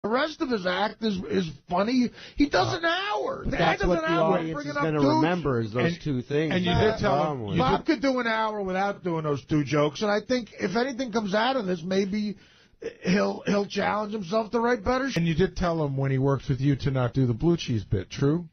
The rest of his act is funny. He does an hour. That's what the audience is going to remember is those two things. And you did tell him Bob could do an hour without doing those two jokes. And I think if anything comes out of this, maybe he'll challenge himself to write better. And you did tell him when he works with you to not do the blue cheese bit, true?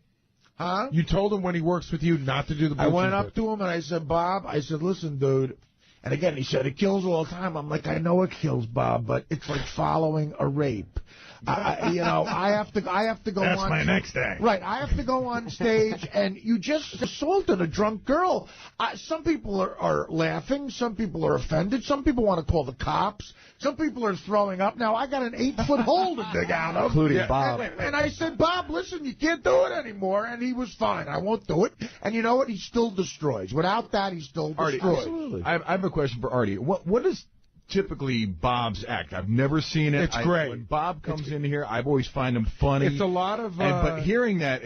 Huh? You told him when he works with you not to do the blue cheese bit. I went up to him and I said, Bob, listen, dude. And again, he said, it kills all the time. I'm like, I know it kills, Bob, but it's like following a rape. I have to go on. That's my next thing. Right, I have to go on stage, and you just assaulted a drunk girl. Some people are laughing. Some people are offended. Some people want to call the cops. Some people are throwing up. Now, I got an 8-foot hole to dig out of. Including Bob. And I said, Bob, listen, you can't do it anymore. And he was fine. I won't do it. And you know what? He still destroys. Without that, he still destroys. Artie, absolutely. I have a question for Artie. What is typically Bob's act? I've never seen it. It's great. When Bob comes in here, I've always find him funny. It's a lot of. But hearing that,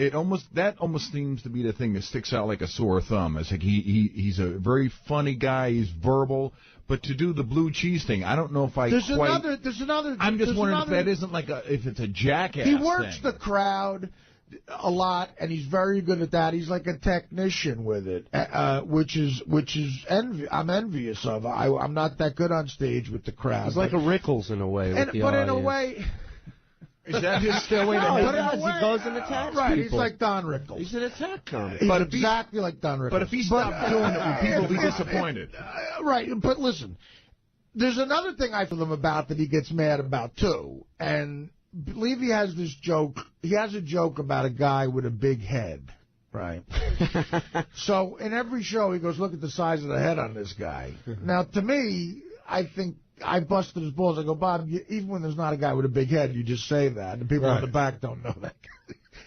that almost seems to be the thing that sticks out like a sore thumb. It's like he's a very funny guy. He's verbal. But to do the blue cheese thing, I don't know if I There's quite. another. I'm just wondering if that isn't if it's a jackass. He works thing. the crowd a lot, and he's very good at that. He's like a technician with it, which is I'm envious of. I'm not that good on stage with the crowd. He's like a Rickles in a way. With the but audience. in a way. Is that his stairway to heaven? He goes and attacks right, people. He's like Don Rickles. He's an attack comic. But exactly like Don Rickles. But if he stopped doing it, would people be disappointed? Right, but listen, there's another thing I feel him about that he gets mad about, too. And Levy has this joke. He has a joke about a guy with a big head, right? So in every show, he goes, look at the size of the head on this guy. Now, to me, I think I busted his balls. I go, Bob, even when there's not a guy with a big head, you just say that. The people in the back don't know that.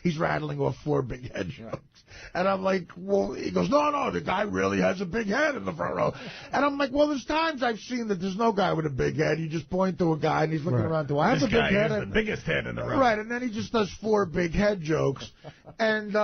He's rattling off 4 big head jokes. And I'm like, well, he goes, no, the guy really has a big head in the front row. And I'm like, well, there's times I've seen that there's no guy with a big head. You just point to a guy, and he's looking around to, I have a big head. This guy has the biggest head in the room. Right, and then he just does 4 big head jokes. And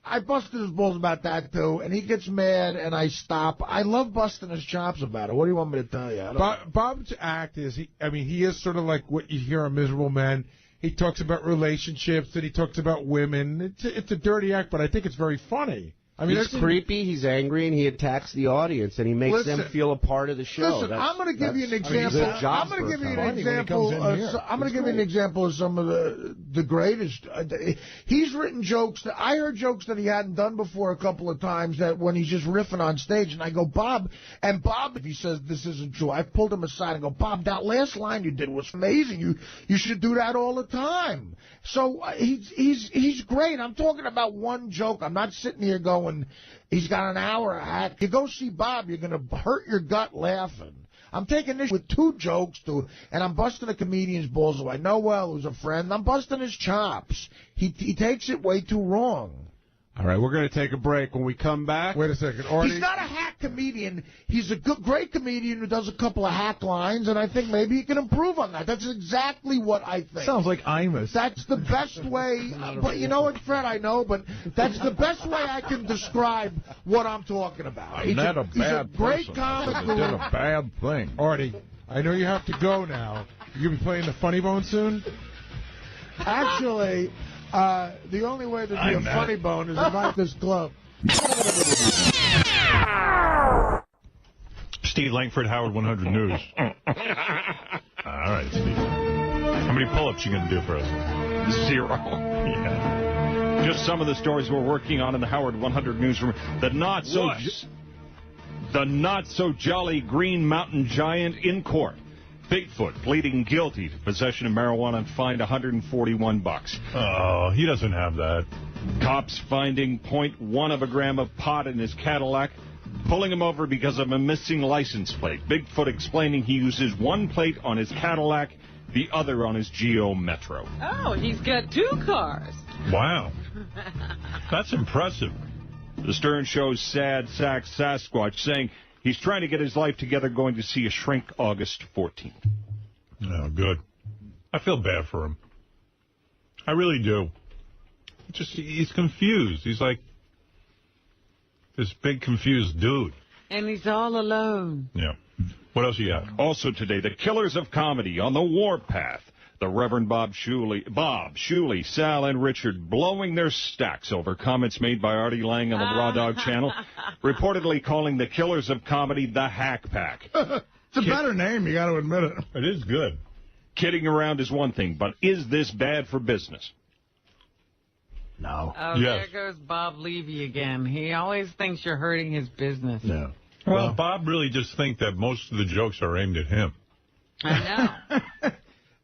I busted his balls about that, too, and he gets mad, and I stop. I love busting his chops about it. What do you want me to tell you? Bob's act is, he is sort of like what you hear on Miserable Men. He talks about relationships, and he talks about women. It's a dirty act, but I think it's very funny. I mean, he's creepy, he's angry, and he attacks the audience, and he makes them feel a part of the show. Listen, I'm going to give you an example. I'm going to give you an example of some of the greatest. He's written jokes. I heard jokes that he hadn't done before a couple of times that when he's just riffing on stage, and I go, Bob, if he says this isn't true, I pulled him aside and go, Bob, that last line you did was amazing. You should do that all the time. So he's great. I'm talking about one joke. I'm not sitting here going, he's got an hour act. You go see Bob, you're going to hurt your gut laughing. I'm taking this with 2 jokes, and I'm busting a comedian's balls who I know well, who's a friend. I'm busting his chops. He takes it way too wrong. All right, we're going to take a break. When we come back... Wait a second. Artie... He's not a hack comedian. He's a great comedian who does a couple of hack lines, and I think maybe he can improve on that. That's exactly what I think. Sounds like 𝗦𝗵cie. That's the best way. But you know what, Fred, I know, but that's the best way I can describe what I'm talking about. He's a great comic. He did a bad thing. Artie, I know you have to go now. You going to be playing the Funny Bone soon? Actually... the only way to be a funny bone is invite this club. Steve Langford, Howard 100 News. All right, Steve. How many pull-ups you going to do for us? 0. Yeah. Just some of the stories we're working on in the Howard 100 newsroom. The not so jolly Green Mountain Giant in court. Bigfoot pleading guilty to possession of marijuana and fined $141. Oh, he doesn't have that. Cops finding 0.1 of a gram of pot in his Cadillac, pulling him over because of a missing license plate. Bigfoot explaining he uses one plate on his Cadillac, the other on his Geo Metro. Oh, he's got 2 cars. Wow. That's impressive. The Stern Show's sad sack Sasquatch saying he's trying to get his life together, going to see a shrink August 14th. Oh, good. I feel bad for him. I really do. He's confused. He's like this big confused dude. And he's all alone. Yeah. What else you got? Also today, the killers of comedy on the warpath. The Reverend Shuli, Sal, and Richard blowing their stacks over comments made by Artie Lange on the Raw Dog channel, reportedly calling the killers of comedy the Hack Pack. It's a better name, you got to admit it. It is good. Kidding around is one thing, but is this bad for business? No. Oh, yes. There goes Bob Levy again. He always thinks you're hurting his business. No. Well, Bob really just thinks that most of the jokes are aimed at him. I know.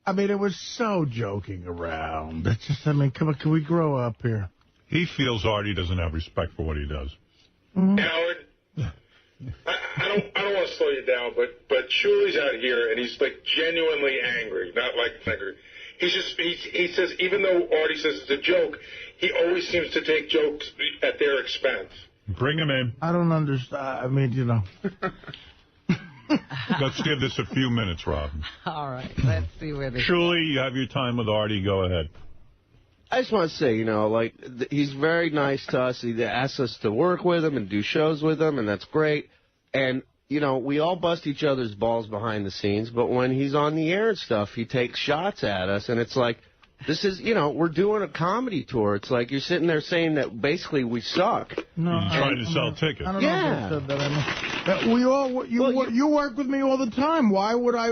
I mean, it was so joking around. It's just, I mean, come on, can we grow up here? He feels Artie doesn't have respect for what he does. Howard, I don't want to slow you down, but Shuli's out here, and he's, like, genuinely angry, not like angry. He says, even though Artie says it's a joke, he always seems to take jokes at their expense. Bring him in. I don't understand. I mean, you know. Let's give this a few minutes, Rob. All right, let's see where this Shuli, you have your time with Artie. Go ahead. I just want to say, you know, like, he's very nice to us. He asks us to work with him and do shows with him, and that's great. And, you know, we all bust each other's balls behind the scenes, but when he's on the air and stuff, he takes shots at us, and it's like, this is, you know, we're doing a comedy tour. It's like you're sitting there saying that basically we suck. No, You're trying to sell tickets. I don't know if I said that. I mean, you work with me all the time. Why would I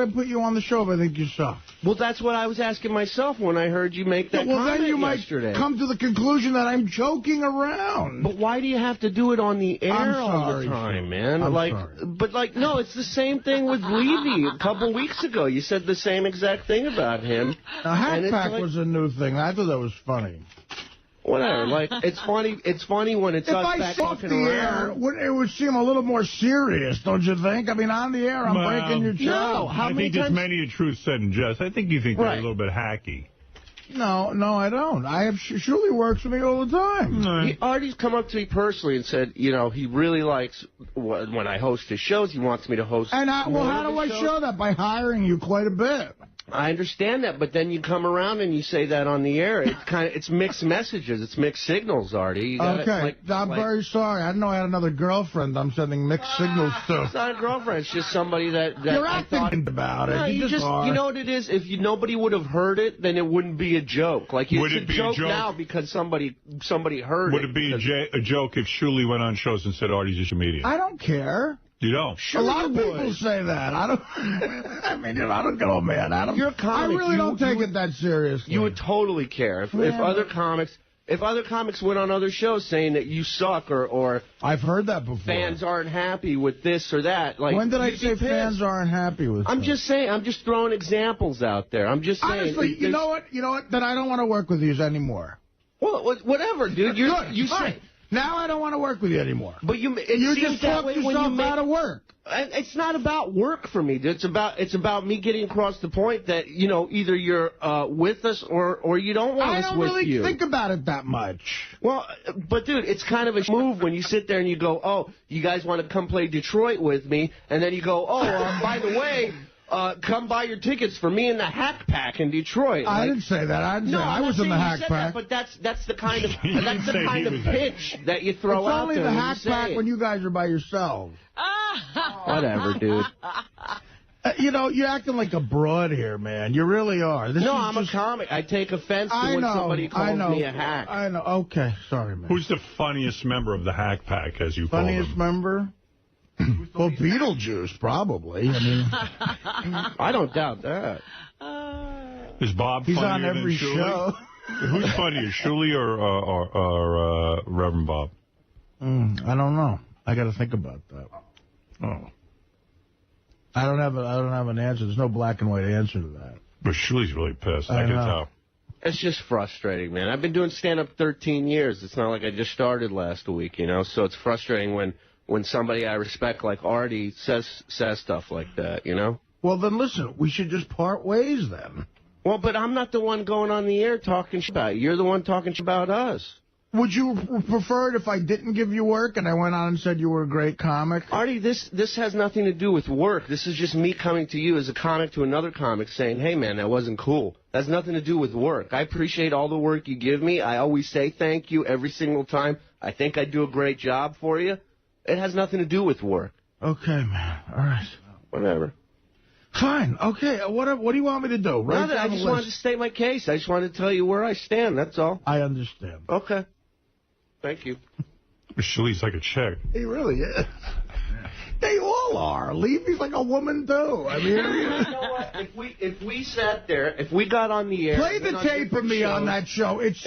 put you on the show if I think you suck? Well, that's what I was asking myself when I heard you make that comment then you yesterday. might come to the conclusion that I'm joking around. But why do you have to do it on the air all the sorry, time, man? I'm like, sorry. But, like, no, it's the same thing with Levy. A couple weeks ago, you said the same exact thing about him. Now, Hack Pack like, was a new thing. I thought that was funny. Whatever. Like, it's funny when it's us back talking around. It would seem a little more serious, don't you think? I mean, on the air, I'm breaking your No, joke. I think there's many a truth said in jest. I think you think they're a little bit hacky. No, I don't. Shuli works with me all the time. Artie's come up to me personally and said, you know, he really likes when I host his shows. He wants me to host. And how do I show that? By hiring you quite a bit. I understand that, but then you come around and you say that on the air. It's mixed messages. It's mixed signals, Artie. You gotta, I'm very sorry. I didn't know I had another girlfriend I'm sending mixed signals to. It's not a girlfriend. It's just somebody that You're acting about it. No, you know what it is? If nobody would have heard it, then it wouldn't be a joke. Like, it's a joke now because somebody heard it. Would it be a joke if Shuli went on shows and said Artie's just a comedian? I don't care. You don't? A lot of people say that. I don't. I mean, I don't get all mad at them. You're a comic. I really don't take it that seriously. You would totally care if other comics went on other shows saying that you suck or I've heard that before. Fans aren't happy with this or that. Like, when did I say fans aren't happy with? I'm just saying. I'm just throwing examples out there. I'm just saying. Honestly, you know what? Then I don't want to work with you anymore. Well, whatever, dude. You say. Now I don't want to work with you anymore. But you just talked yourself out of work. It's not about work for me. It's about me getting across the point that, you know, either you're with us or you don't want us with you. I don't really think about it that much. Well, but dude, it's kind of a move when you sit there and you go, oh, you guys want to come play Detroit with me, and then you go, oh, by the way. Come buy your tickets for me and the Hack Pack in Detroit. I didn't say that. I was in the Hack Pack. But that's the kind of pitch that you throw out there. It's only the Hack Pack when you guys are by yourselves. Whatever, dude. You know, you're acting like a broad here, man. You really are. I'm a comic. I take offense to when somebody calls me a hack. I know. Okay, sorry, man. Who's the funniest member of the Hack Pack, as you call him? Funniest member? Well, Beetlejuice, probably. I mean, I don't doubt that. Is Bob He's funnier on every than Shuli? show. Who's funnier, Shuli or Reverend Bob? I don't know. I got to think about that. Oh, I don't have an answer. There's no black and white answer to that. But Shuli's really pissed. I can tell. It's just frustrating, man. I've been doing stand-up 13 years. It's not like I just started last week, you know. So it's frustrating when somebody I respect like Artie says stuff like that, you know? Well, then listen, we should just part ways then. Well, but I'm not the one going on the air talking about you. You're the one talking about us. Would you prefer it if I didn't give you work and I went on and said you were a great comic? Artie, this has nothing to do with work. This is just me coming to you as a comic to another comic saying, hey, man, that wasn't cool. That has nothing to do with work. I appreciate all the work you give me. I always say thank you every single time. I think I do a great job for you. It has nothing to do with work. Okay, man. All right. Whatever. Fine. Okay. What do you want me to do? Nothing. I just wanted to state my case. I just wanted to tell you where I stand. That's all. I understand. Okay. Thank you. Shuli's like a chick. He really is. They all are. Levy's like a woman, too. I mean, you know what? If we sat there, if we got on the air... Play the tape of me on that show. It's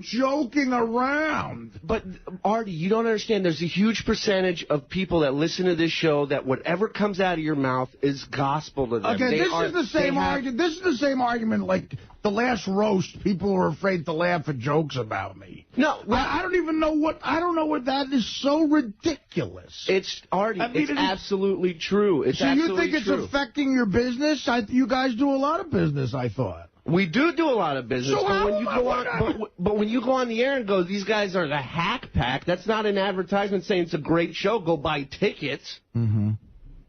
joking around. But, Artie, you don't understand. There's a huge percentage of people that listen to this show that whatever comes out of your mouth is gospel to them. Okay, this is the same argument. This is the same argument like the last roast. People were afraid to laugh at jokes about me. No, I don't even know what... I don't know what that is so ridiculous. It's, Artie, it's absolutely true. It's absolutely true. So you think it's affecting your business? You guys do a lot of business, I thought. We do a lot of business, so but when you go on the air and go, these guys are the hack pack, that's not an advertisement saying it's a great show, go buy tickets. Mm-hmm.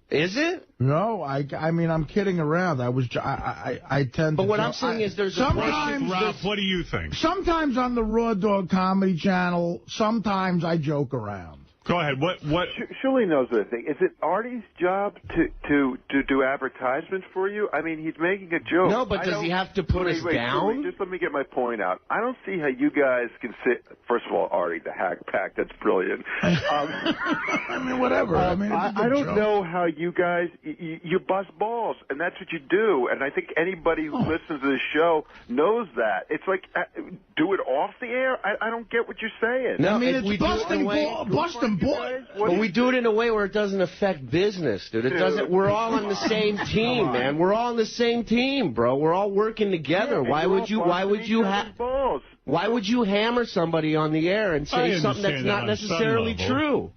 Is it? No, I mean, I'm kidding around. I tend to... But what I'm saying is there's sometimes... Ralph, what do you think? Sometimes on the Raw Dog Comedy Channel, sometimes I joke around. Go ahead. What? Shuli knows the thing. Is it Artie's job to do advertisements for you? I mean, he's making a joke. No, but does he have to put us down? Shuli, just let me get my point out. I don't see how you guys can sit. First of all, Artie, the hack pack, that's brilliant. I mean, whatever. I mean, I don't know how you guys, you bust balls, and that's what you do. And I think anybody who listens to this show knows that. It's like, do it off the air? I don't get what you're saying. No, I mean, it's busting boy. But we do it in a way where it doesn't affect business, dude. It doesn't. We're all on the same team, man. We're all on the same team, bro. We're all working together. Why would you hammer somebody on the air and say something that's not necessarily true?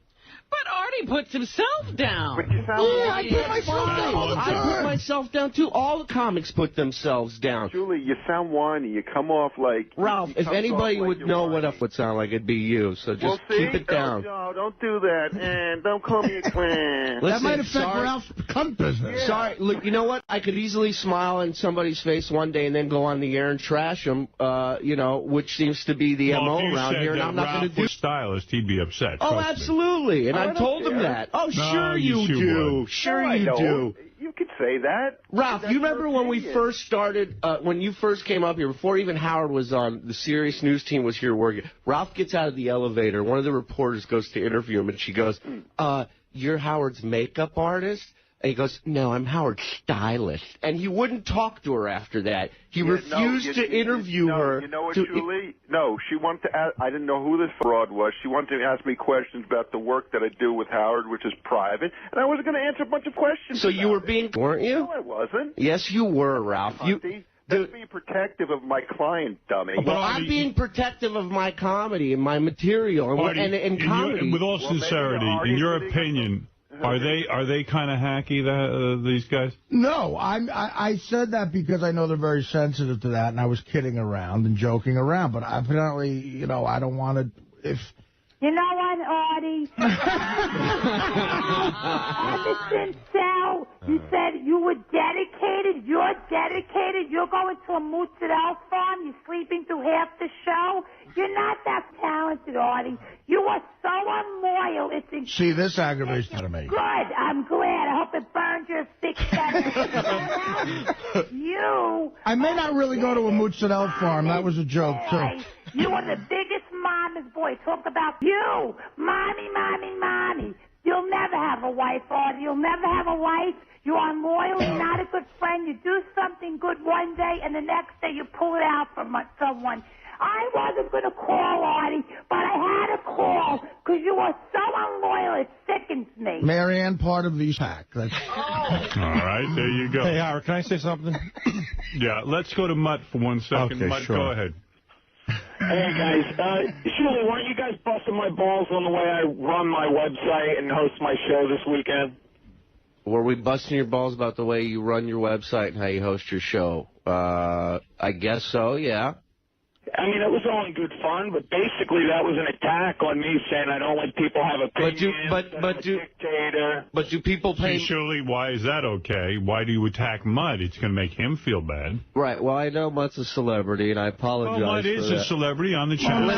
But Artie puts himself down. But you sound I put myself down all the time. I put myself down, too. All the comics put themselves down. Shuli, you sound whiny. You come off like... Ralph, if anybody would know what it would sound like, it'd be you. So just keep it down. No, don't do that. And don't call me a clown. That might affect Ralph's cunt business. Yeah. Sorry. Look, you know what? I could easily smile in somebody's face one day and then go on the air and trash them, which seems to be the MO around here. And I'm not going to do... stylist, he'd be upset. Oh, absolutely. And I told him that. Oh, sure you do. Sure you do. You could say that. Ralph, you remember when we first started, when you first came up here, before even Howard was on, the serious news team was here working. Ralph gets out of the elevator. One of the reporters goes to interview him, and she goes, you're Howard's makeup artist? And he goes, no, I'm Howard's stylist. And he wouldn't talk to her after that. He refused to interview her. You know what, Shuli? No, she wanted to ask, I didn't know who this fraud was. She wanted to ask me questions about the work that I do with Howard, which is private. And I wasn't going to answer a bunch of questions. So you were being, weren't you? No, I wasn't. Yes, you were, Ralph. That's being protective of my client, dummy. Well, I'm being protective of my comedy and my material and comedy. With all sincerity, in your opinion... Are they kind of hacky, these guys? No, I said that because I know they're very sensitive to that, and I was kidding around and joking around. But apparently, I don't want to. If you know what, Artie? Listen, Sal, you said you were dedicated. You're dedicated. You're going to a 𝗦𝗫𝗿𝗍 farm. You're sleeping through half the show. You're not that talented, Artie. You are so unloyal. It's incredible. See, this aggravates me. Good. I'm glad. I hope it burns your thick feathers. I may not really go to a 𝗦𝗫𝗍𝗿 farm. That was a joke, too. You are the biggest mama's boy. Talk about you. Mommy, mommy, mommy. You'll never have a wife, Artie. You'll never have a wife. You're unloyal. You're not a good friend. You do something good one day, and the next day you pull it out from someone. I wasn't going to call, Artie, but I had to call because you are so unloyal. It sickens me. Marianne, part of these hack. All right, there you go. Hey, Howard, can I say something? Yeah, let's go to Mutt for 1 second. Okay, Mutt, sure. go ahead. Hey, guys. Shuli, weren't you guys busting my balls on the way I run my website and host my show this weekend? Were we busting your balls about the way you run your website and how you host your show? I guess so, yeah. I mean, it was all in good fun, but basically that was an attack on me saying I don't let people have opinions. But do people pay... Shuli, why is that okay? Why do you attack Mutt? It's going to make him feel bad. Right. Well, I know Mutt's a celebrity, and I apologize. Well, Mutt is a celebrity on the channel.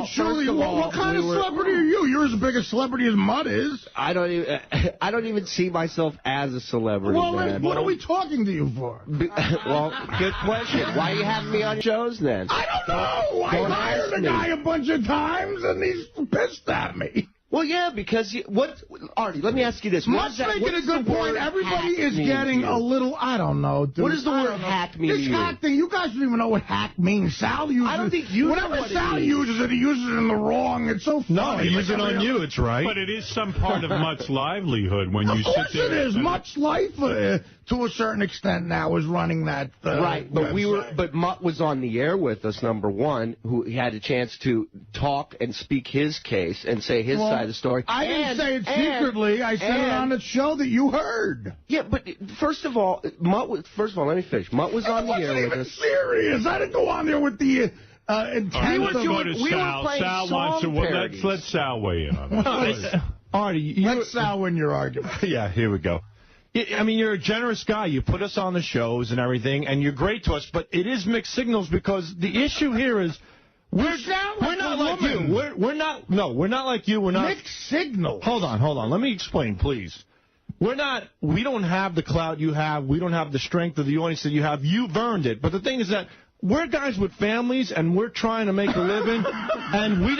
Shuli, what kind of celebrity are you? You're as big a celebrity as Mutt is. I don't even see myself as a celebrity. Well, man. What are we talking to you for? Well, good question. Why are you having me on shows then? I don't know. I hired a guy a bunch of times, and he's pissed at me. Well, yeah, because Artie, let me ask you this. Mutt's making a good point. Everybody is getting a little, I don't know, dude. What does the word hack mean to you? This hack thing, you guys don't even know what hack means. Sal uses it. I don't think you know what Whenever Sal uses it, he uses it in the wrong. It's so funny. No, he uses it on you. It's right. But it is some part of Mutt's livelihood when you sit there. Of course it is. Mutt's life, to a certain extent now, is running that right, but but Mutt was on the air with us, number one, who had a chance to talk and speak his case and say his side of the story. I didn't say it secretly. I said it on the show that you heard. Yeah, but first of all, let me finish. Mutt was on the air with us. Serious. I didn't go on there with the intent. Sal wants to. Let Sal weigh in on that. Artie, let Sal win your argument. Yeah, here we go. I mean, you're a generous guy. You put us on the shows and everything, and you're great to us. But it is mixed signals because the issue here is we're not like you. We're not like you. We're not mixed signals. Hold on. Let me explain, please. We don't have the clout you have. We don't have the strength of the audience that you have. You've earned it. But the thing is that we're guys with families, and we're trying to make a living. And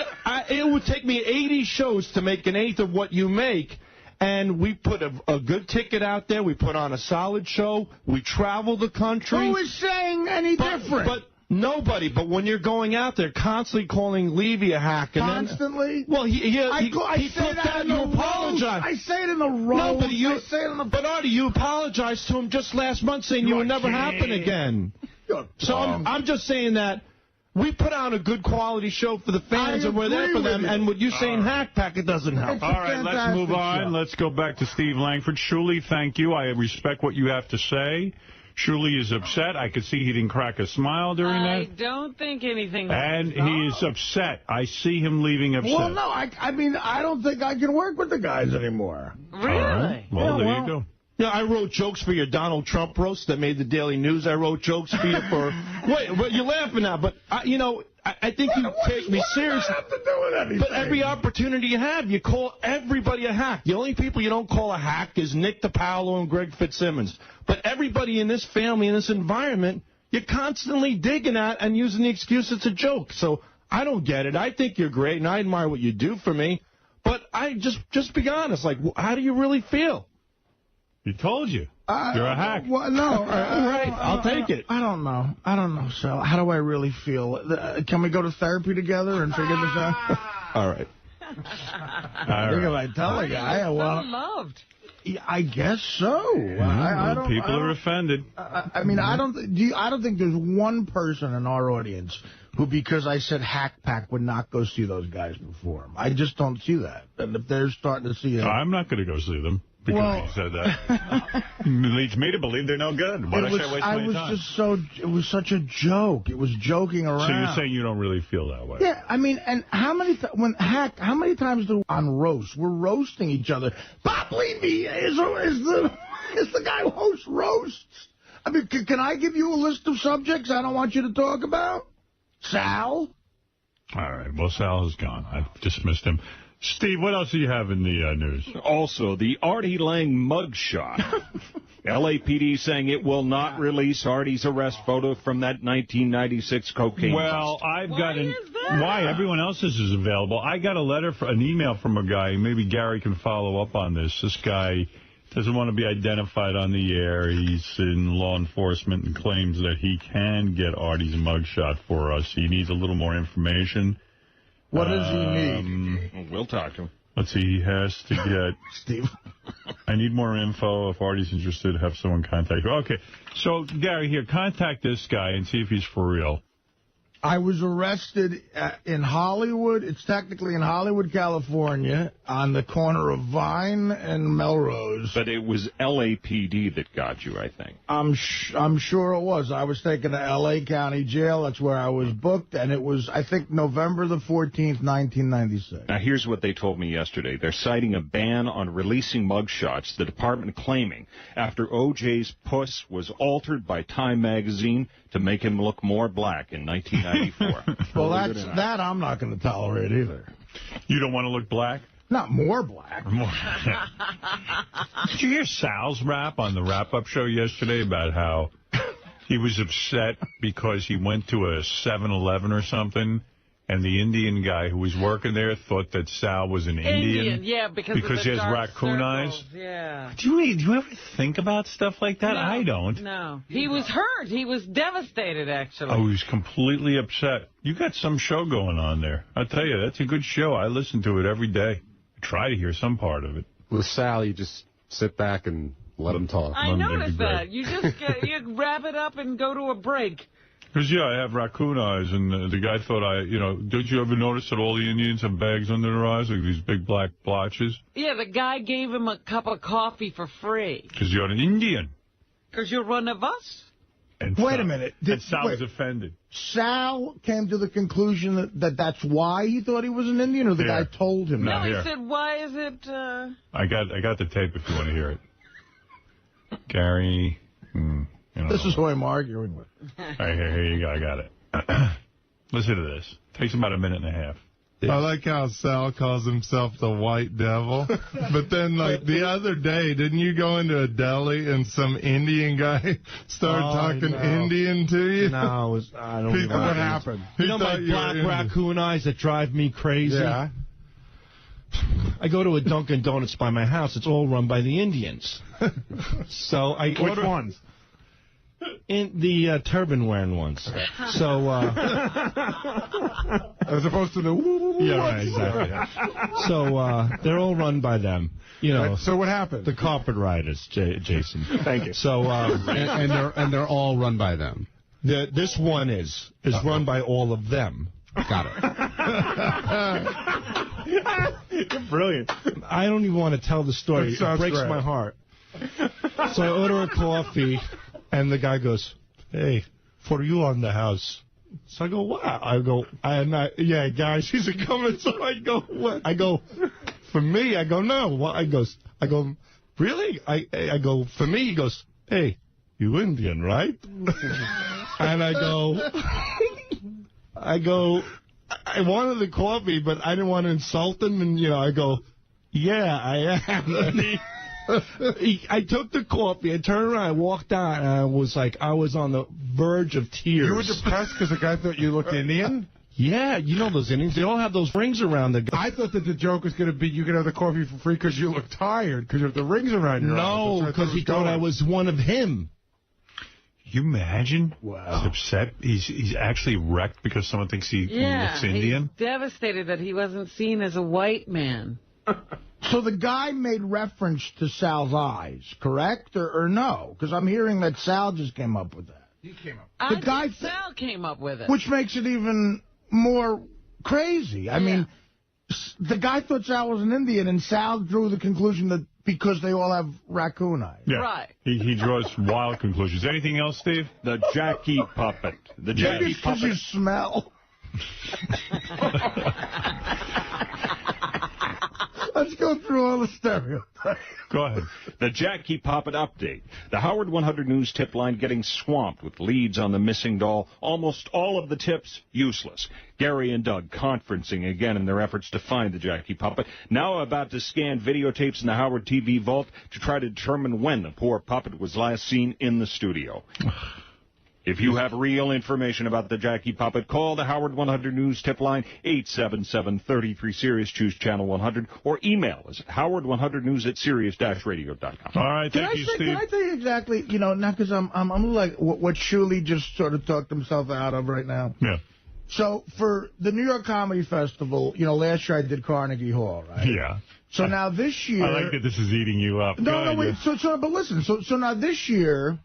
it would take me 80 shows to make an eighth of what you make. And we put a good ticket out there. We put on a solid show. We travel the country. Who is saying any different? But nobody. But when you're going out there, constantly calling Levy a hack. Constantly? Well, he say that in the apologize. I say it in the roast. No, but Artie, you apologized to him just last month saying you would never happen again. So I'm just saying that we put out a good quality show for the fans, and we're there for them. And what you saying, hack pack, it doesn't help. All right, let's move on. Let's go back to Steve Langford. Shuli, thank you. I respect what you have to say. Shuli is upset. I could see he didn't crack a smile during that. I don't think anything. And he is upset. I see him leaving upset. Well, no, I mean, I don't think I can work with the guys anymore. Really? Right. Well, there you go. Yeah, I wrote jokes for your Donald Trump roast that made the Daily News. I wrote jokes for you for... Wait, but you're laughing now, but, I think you take me seriously. What does that have to do with anything? But every opportunity you have, you call everybody a hack. The only people you don't call a hack is Nick DiPaolo and Greg Fitzsimmons. But everybody in this family, in this environment, you're constantly digging at and using the excuse it's a joke. So I don't get it. I think you're great, and I admire what you do for me. But I just be honest. Like, how do you really feel? He told you. You're a hack. Well, no. Right. I'll take it. I don't know, Sal. How do I really feel? Can we go to therapy together and figure this out? All right. I think if I tell a guy, loved. I guess so. People are offended. I mean, I don't think there's one person in our audience who, because I said hack pack, would not go see those guys perform. I just don't see that. And if they're starting to see it, I'm not going to go see them. Because he said that. It leads me to believe they're no good. Why should I waste my time? It was such a joke. It was joking around. So you're saying you don't really feel that way? Yeah, I mean, and how many times on roast, we're roasting each other. Bob Levy is the guy who hosts roasts. I mean, can I give you a list of subjects I don't want you to talk about? Sal? All right, well, Sal is gone. I've dismissed him. Steve, what else do you have in the news? Also, the Artie Lange mugshot. LAPD saying it will not release Artie's arrest photo from that 1996 cocaine Well, bust. I've got why? Everyone else's is available. I got an email from a guy. Maybe Gary can follow up on this. This guy doesn't want to be identified on the air. He's in law enforcement and claims that he can get Artie's mugshot for us. He needs a little more information. What does he need? We'll talk to him. Let's see, he has to get... Steve. I need more info. If Artie's interested, have someone contact you. Okay, so, Gary, here, contact this guy and see if he's for real. I was arrested in Hollywood. It's technically in Hollywood, California, on the corner of Vine and Melrose. But it was LAPD that got you, I think. I'm sure it was. I was taken to L.A. County Jail. That's where I was booked, and it was, I think, November the 14th, 1996. Now, here's what they told me yesterday. They're citing a ban on releasing mugshots, the department claiming after O.J.'s puss was altered by Time magazine to make him look more black in 1994. Well, that I'm not going to tolerate either. You don't want to look black? Not more black. Did you hear Sal's rap on the wrap-up show yesterday about how he was upset because he went to a 7-Eleven or something, and the Indian guy who was working there thought that Sal was an Indian? Yeah, because he has raccoon eyes? Yeah. Do you ever think about stuff like that? No, I don't. No. He was hurt. He was devastated, actually. Oh, he was completely upset. You got some show going on there. I'll tell you, that's a good show. I listen to it every day. I try to hear some part of it. With Sal, you just sit back and let him talk. I noticed that. You just you wrap it up and go to a break. Because, yeah, I have raccoon eyes, and the guy thought don't you ever notice that all the Indians have bags under their eyes, like these big black blotches? Yeah, the guy gave him a cup of coffee for free. Because you're an Indian. Because you're one of us. And Wait a minute. And Sal was offended. Sal came to the conclusion that that's why he thought he was an Indian, or the guy told him No, that? he said, why is it... I got the tape if you want to hear it. Gary... This is who I'm arguing with. All right, here you go. I got it. Listen to this. Takes about a minute and a half. I like how Sal calls himself the White Devil. But then, like, the other day, didn't you go into a deli and some Indian guy started talking Indian to you? No, I don't know what happened. You know my black raccoon eyes that drive me crazy? Yeah. I go to a Dunkin' Donuts by my house. It's all run by the Indians. So I Which ones? In the turban-wearing ones. So, as opposed to the yeah, right, exactly. So, they're all run by them. You know. So what happened? The carpet riders, Jason. Thank you. So, and they're all run by them. This one is run by all of them. Got it. You're brilliant. I don't even want to tell the story. It breaks my heart. So I order a coffee. And the guy goes, hey, for you on the house. So I go, what? I go, I'm not, yeah, guys, he's coming. So I go, what? I go, for me? I go, no. What? I go, really? I go, for me? He goes, hey, you Indian, right? And I wanted the coffee, but I didn't want to insult him. And, I go, yeah, I am. And I took the coffee, I turned around, I walked out, and I was on the verge of tears. You were depressed because the guy thought you looked Indian? Yeah, you know those Indians. They all have those rings around their... I thought that the joke was going to be you could have the coffee for free because you look tired, because you have the rings around your eyes. No, because he thought I was one of him. You imagine? Wow. He's upset. He's actually wrecked because someone thinks he looks Indian? He's devastated that he wasn't seen as a white man. So the guy made reference to Sal's eyes, correct? Or no? Because I'm hearing that Sal just came up with that. He came up with it. Sal came up with it. Which makes it even more crazy. I mean, the guy thought Sal was an Indian, and Sal drew the conclusion that because they all have raccoon eyes. Yeah. Right. He draws wild conclusions. Anything else, Steve? The Jackie puppet. The Jackie puppet. You smell. Let's go through all the stereotypes. Go ahead. The Jackie Puppet update. The Howard 100 News tip line getting swamped with leads on the missing doll. Almost all of the tips useless. Gary and Doug conferencing again in their efforts to find the Jackie Puppet. Now about to scan videotapes in the Howard TV vault to try to determine when the poor puppet was last seen in the studio. If you have real information about the Jackie Puppet, call the Howard 100 News tip line, 877-33-SIRIUS, choose Channel 100, or email us at howard100news@sirius-radio.com. All right, thank you, Steve. Can I tell you exactly, now because I'm like what Shuli just sort of talked himself out of right now? Yeah. So for the New York Comedy Festival, last year I did Carnegie Hall, right? Yeah. So now this year... I like that this is eating you up. No, wait. But listen. So now this year...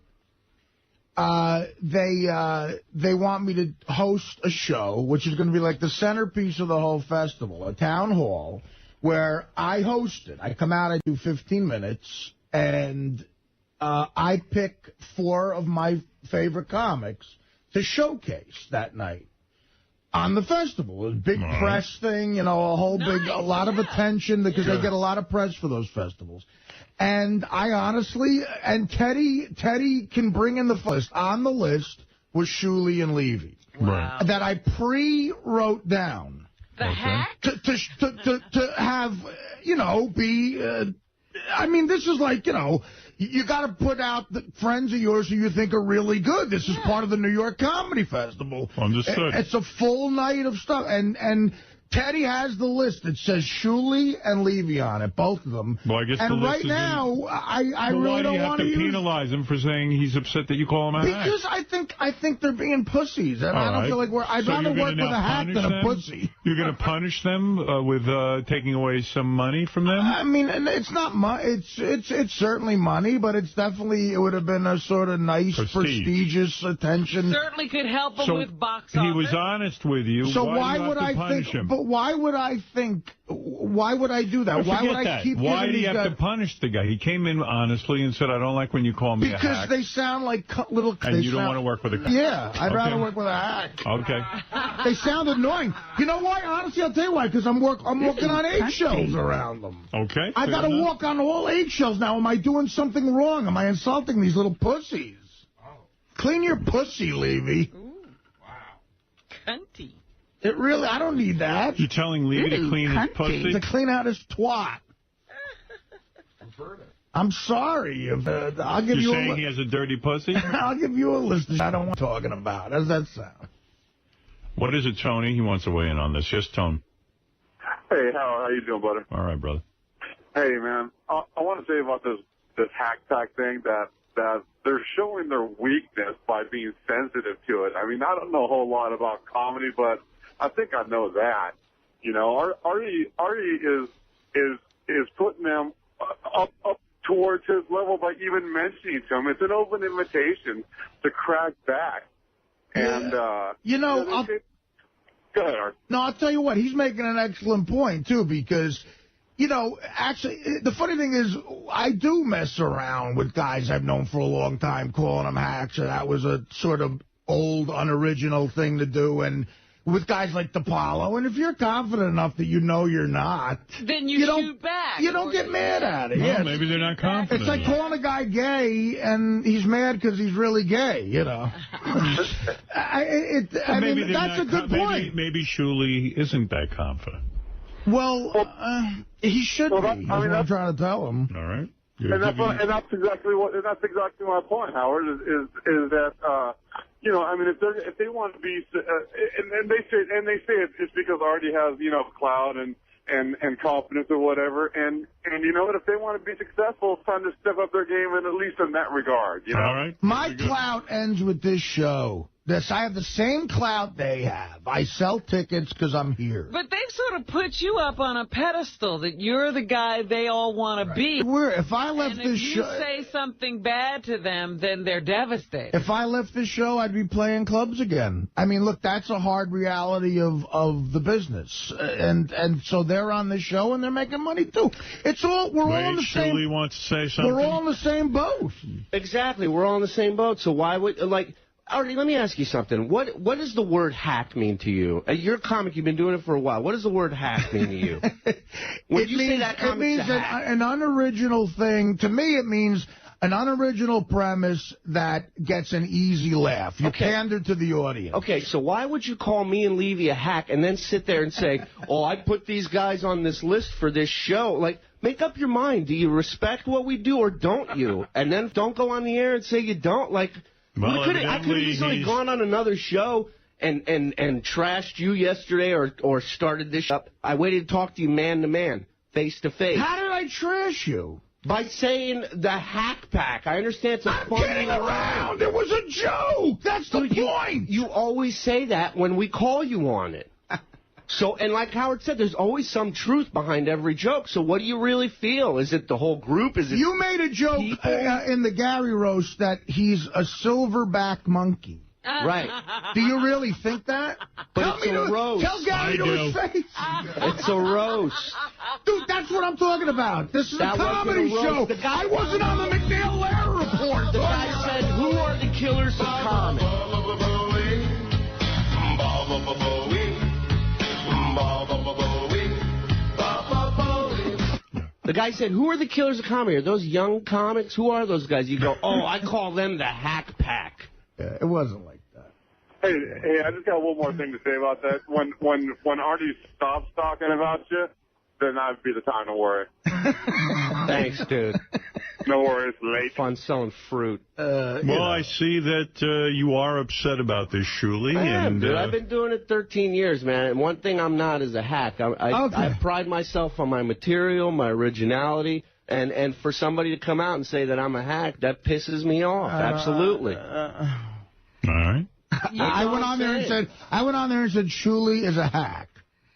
they want me to host a show, which is going to be like the centerpiece of the whole festival, a town hall, where I host it. I come out, I do 15 minutes, and I pick 4 of my favorite comics to showcase that night on the festival. A big press thing, you know, a lot of attention, because they get a lot of press for those festivals. And I honestly, and Teddy can bring in the list. On the list was Shuli and Levy. Wow. That I pre-wrote down. The hack? To have, you know, be, I mean, this is like, you know, you got to put out the friends of yours who you think are really good. This is part of the New York Comedy Festival. Understood. It's a full night of stuff. And Teddy has the list. It says Shuli and Levy on it, both of them. Well, I guess and the list right now, I really don't want to use... Why do you have to penalize him for saying he's upset that you call him a hack? Because I think they're being pussies, and I don't feel like I'd rather work with a hack than a pussy. You're going to punish them with taking away some money from them? I mean, it's not money. It's certainly money, but it would have been a sort of nice, prestigious attention. Certainly could help him with box office. He was honest with you. So why would I punish him? But why would I do that? Why would I keep Why do you have guys... to punish the guy? He came in honestly and said, I don't like when you call me a hack. Because they sound like little... And you don't want to work with a hack? Yeah, I'd rather work with a hack. Okay. They sound annoying. You know why? Honestly, I'll tell you why. Because I'm working on eggshells around them. Okay. I got to walk on all eggshells now. Am I doing something wrong? Am I insulting these little pussies? Clean your pussy, Levy. Ooh. Wow. Cunty. It really, I don't need that. You're telling Levy to clean his pussy? To clean out his twat. I'm sorry. I'll give you You're saying he has a dirty pussy? I'll give you a list I don't want talking about. How does that sound? What is it, Tony? He wants to weigh in on this. Yes, Tone. Hey, how you doing, brother? All right, brother. Hey, man. I want to say about this hack pack thing that they're showing their weakness by being sensitive to it. I mean, I don't know a whole lot about comedy, but I think I know that. You know, Artie is putting them up towards his level by even mentioning to him. It's an open invitation to crack back. And you know, go ahead, Art. No, I'll tell you what. He's making an excellent point too, because you know, actually, the funny thing is, I do mess around with guys I've known for a long time, calling them hacks. And that was a sort of old, unoriginal thing to do, and with guys like DiPaolo. And if you're confident enough that you know you're not, then you shoot back. You don't get mad at it. No, yeah, maybe they're not confident. It's like calling a guy gay, and he's mad because he's really gay, you know. I mean, that's a good point. Maybe Shuli isn't that confident. Well, he should be. That's what I'm trying to tell him. All right. And that's exactly my point, Howard. Is that you know, I mean, if they want to be, and they say it's because Artie has, you know, clout and confidence or whatever, and you know what, if they want to be successful, it's time to step up their game, and at least in that regard, you know. All right. My clout ends with this show. I have the same clout they have. I sell tickets because I'm here. But they've sort of put you up on a pedestal that you're the guy they all want to be. If I left this show... if you say something bad to them, then they're devastated. If I left this show, I'd be playing clubs again. I mean, look, that's a hard reality of the business. And so they're on this show, and they're making money, too. We're all in the same... Shuli wants to say something. We're all in the same boat. Exactly. We're all in the same boat. So why would, like... Artie, let me ask you something. What does the word hack mean to you? You're a comic. You've been doing it for a while. What does the word hack mean to you? When you say that comic's it means an unoriginal thing. To me, it means an unoriginal premise that gets an easy laugh. You pander to the audience. Okay, so why would you call me and Levy a hack and then sit there and say, oh, I put these guys on this list for this show? Like, make up your mind. Do you respect what we do or don't you? And then don't go on the air and say you don't. Like... Well, I could have easily gone on another show and trashed you yesterday or started this up. I waited to talk to you man to man, face to face. How did I trash you? By saying the hack pack. I understand it's a fun thing. I'm kidding around. It was a joke. That's the point. You always say that when we call you on it. So, and like Howard said, there's always some truth behind every joke. So what do you really feel? Is it the whole group? Is it You made a joke in the Gary roast that he's a silverback monkey. Right. Do you really think that? But it's a roast. Tell Gary to his face. It's a roast. Dude, that's what I'm talking about. This is a comedy show. I wasn't on the McNeil-Lehrer report. The guy said, who are the killers of comedy? The guy said, who are the killers of comedy? Are those young comics? Who are those guys? You go, oh, I call them the Hack Pack. Yeah, it wasn't like that. Hey, I just got one more thing to say about that. When Artie stops talking about you, then that'd be the time to worry. Thanks, dude. No worries, late. Fun selling fruit. Well, I see that you are upset about this, Shuli. I am, dude. I've been doing it 13 years, man. And one thing I'm not is a hack. I pride myself on my material, my originality. And for somebody to come out and say that I'm a hack, that pisses me off. Absolutely. All right. I went on there and said Shuli is a hack.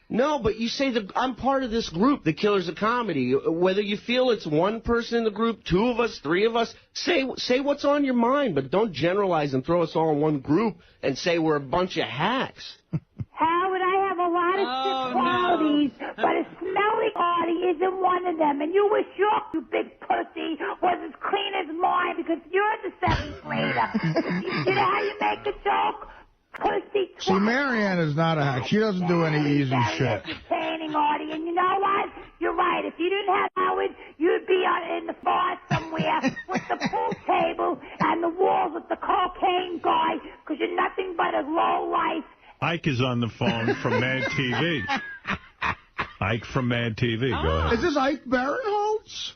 No, but you say that I'm part of this group, the Killers of Comedy. Whether you feel it's one person in the group, two of us, three of us, say what's on your mind, but don't generalize and throw us all in one group and say we're a bunch of hacks. Howard, I have a lot of qualities, but a smelly Artie isn't one of them. And you wish your, you big pussy, was as clean as mine because you're the seventh grader. You know how you make a joke? Pussy. See, Marianne is not a hack. She doesn't do any easy shit. Entertaining, Artie, and you know what? You're right. If you didn't have Howard, you'd be in the forest somewhere with the pool table and the walls with the cocaine guy, because you're nothing but a low life. Ike is on the phone from Mad TV. Ike from Mad TV. Go ahead. Is this Ike Barinholtz?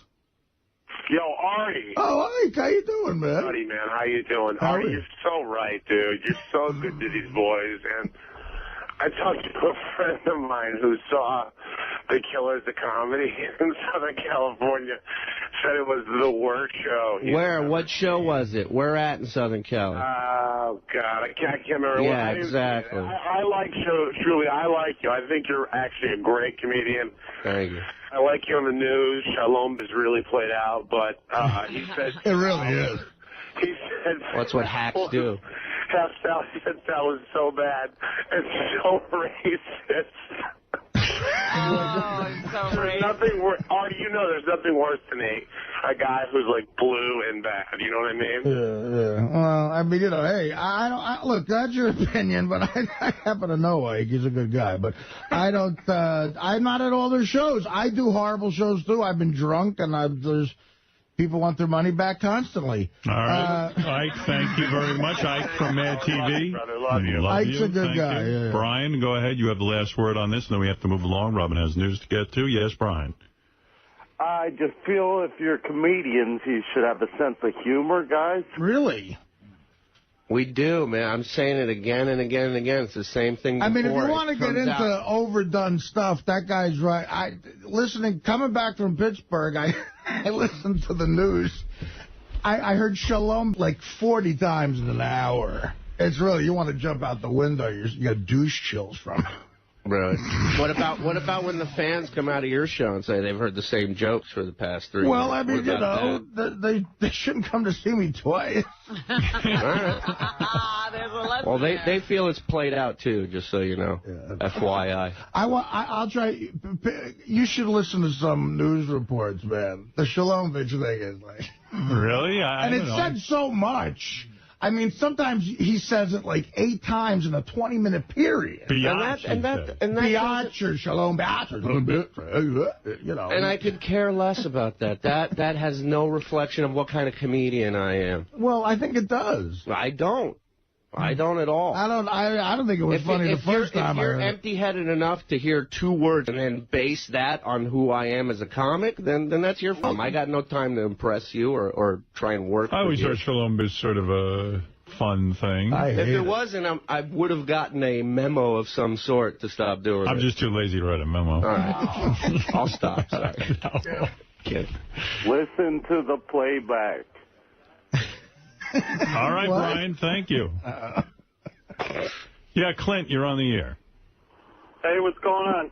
Yo, Artie. Oh, Ike, how you doing, man? Artie, man, how you doing? Artie, you're so right, dude. You're so good to these boys. And I talked to a friend of mine who saw the Killers of Comedy in Southern California. Said it was the worst show. Where? What show was it? Where at in Southern Cali? Oh, God, I can't remember. Yeah, exactly. I like Shuli. I like you. I think you're actually a great comedian. Thank you. I like you on the news. Shalom is really played out, but he said... It really is. He said... That's what hacks do. Sal said that was so bad and so racist. There's nothing worse. Artie, you know there's nothing worse than a guy who's like blue and bad. You know what I mean? Yeah. Well, I mean, you know, hey, look, that's your opinion, but I happen to know Ike. He's a good guy, but I don't. I'm not at all their shows. I do horrible shows too. I've been drunk, and there's people want their money back constantly. All right. Ike, thank you very much. Ike from Mad TV. Love you. Ike's a good guy. Yeah. Brian, go ahead. You have the last word on this, and then we have to move along. Robin has news to get to. Yes, Brian. I just feel if you're comedians, you should have a sense of humor, guys. Really? We do, man. I'm saying it again and again and again. It's the same thing before. I mean, if you want to get into overdone stuff, that guy's right. Coming back from Pittsburgh, I listened to the news. I heard Shalom like 40 times in an hour. It's really, you want to jump out the window. You got douche chills from it. Really? What about when the fans come out of your show and say they've heard the same jokes for the past 3 years? Well, I mean, you know, they shouldn't come to see me twice. All right. Well, they feel it's played out, too, just so you know. Yeah. FYI. I'll try. You should listen to some news reports, man. The Shalom bitch thing is like... Really? And it said so much. I mean, sometimes he says it like 8 times in a 20-minute period. Biatch or Shalom, you know. And I could care less about that. That has no reflection of what kind of comedian I am. Well, I think it does. I don't. I don't at all. I don't think it was funny the first time I heard it. If you're empty-headed enough to hear 2 words and then base that on who I am as a comic, then that's your fault. I got no time to impress you or try and work with you. I always thought Shalom is sort of a fun thing. If it wasn't, I would have gotten a memo of some sort to stop doing it. I'm just too lazy to write a memo. All right. I'll stop. Sorry. Kid. Listen to the playback. All right, Brian, thank you. Yeah, Clint, you're on the air. Hey, what's going on?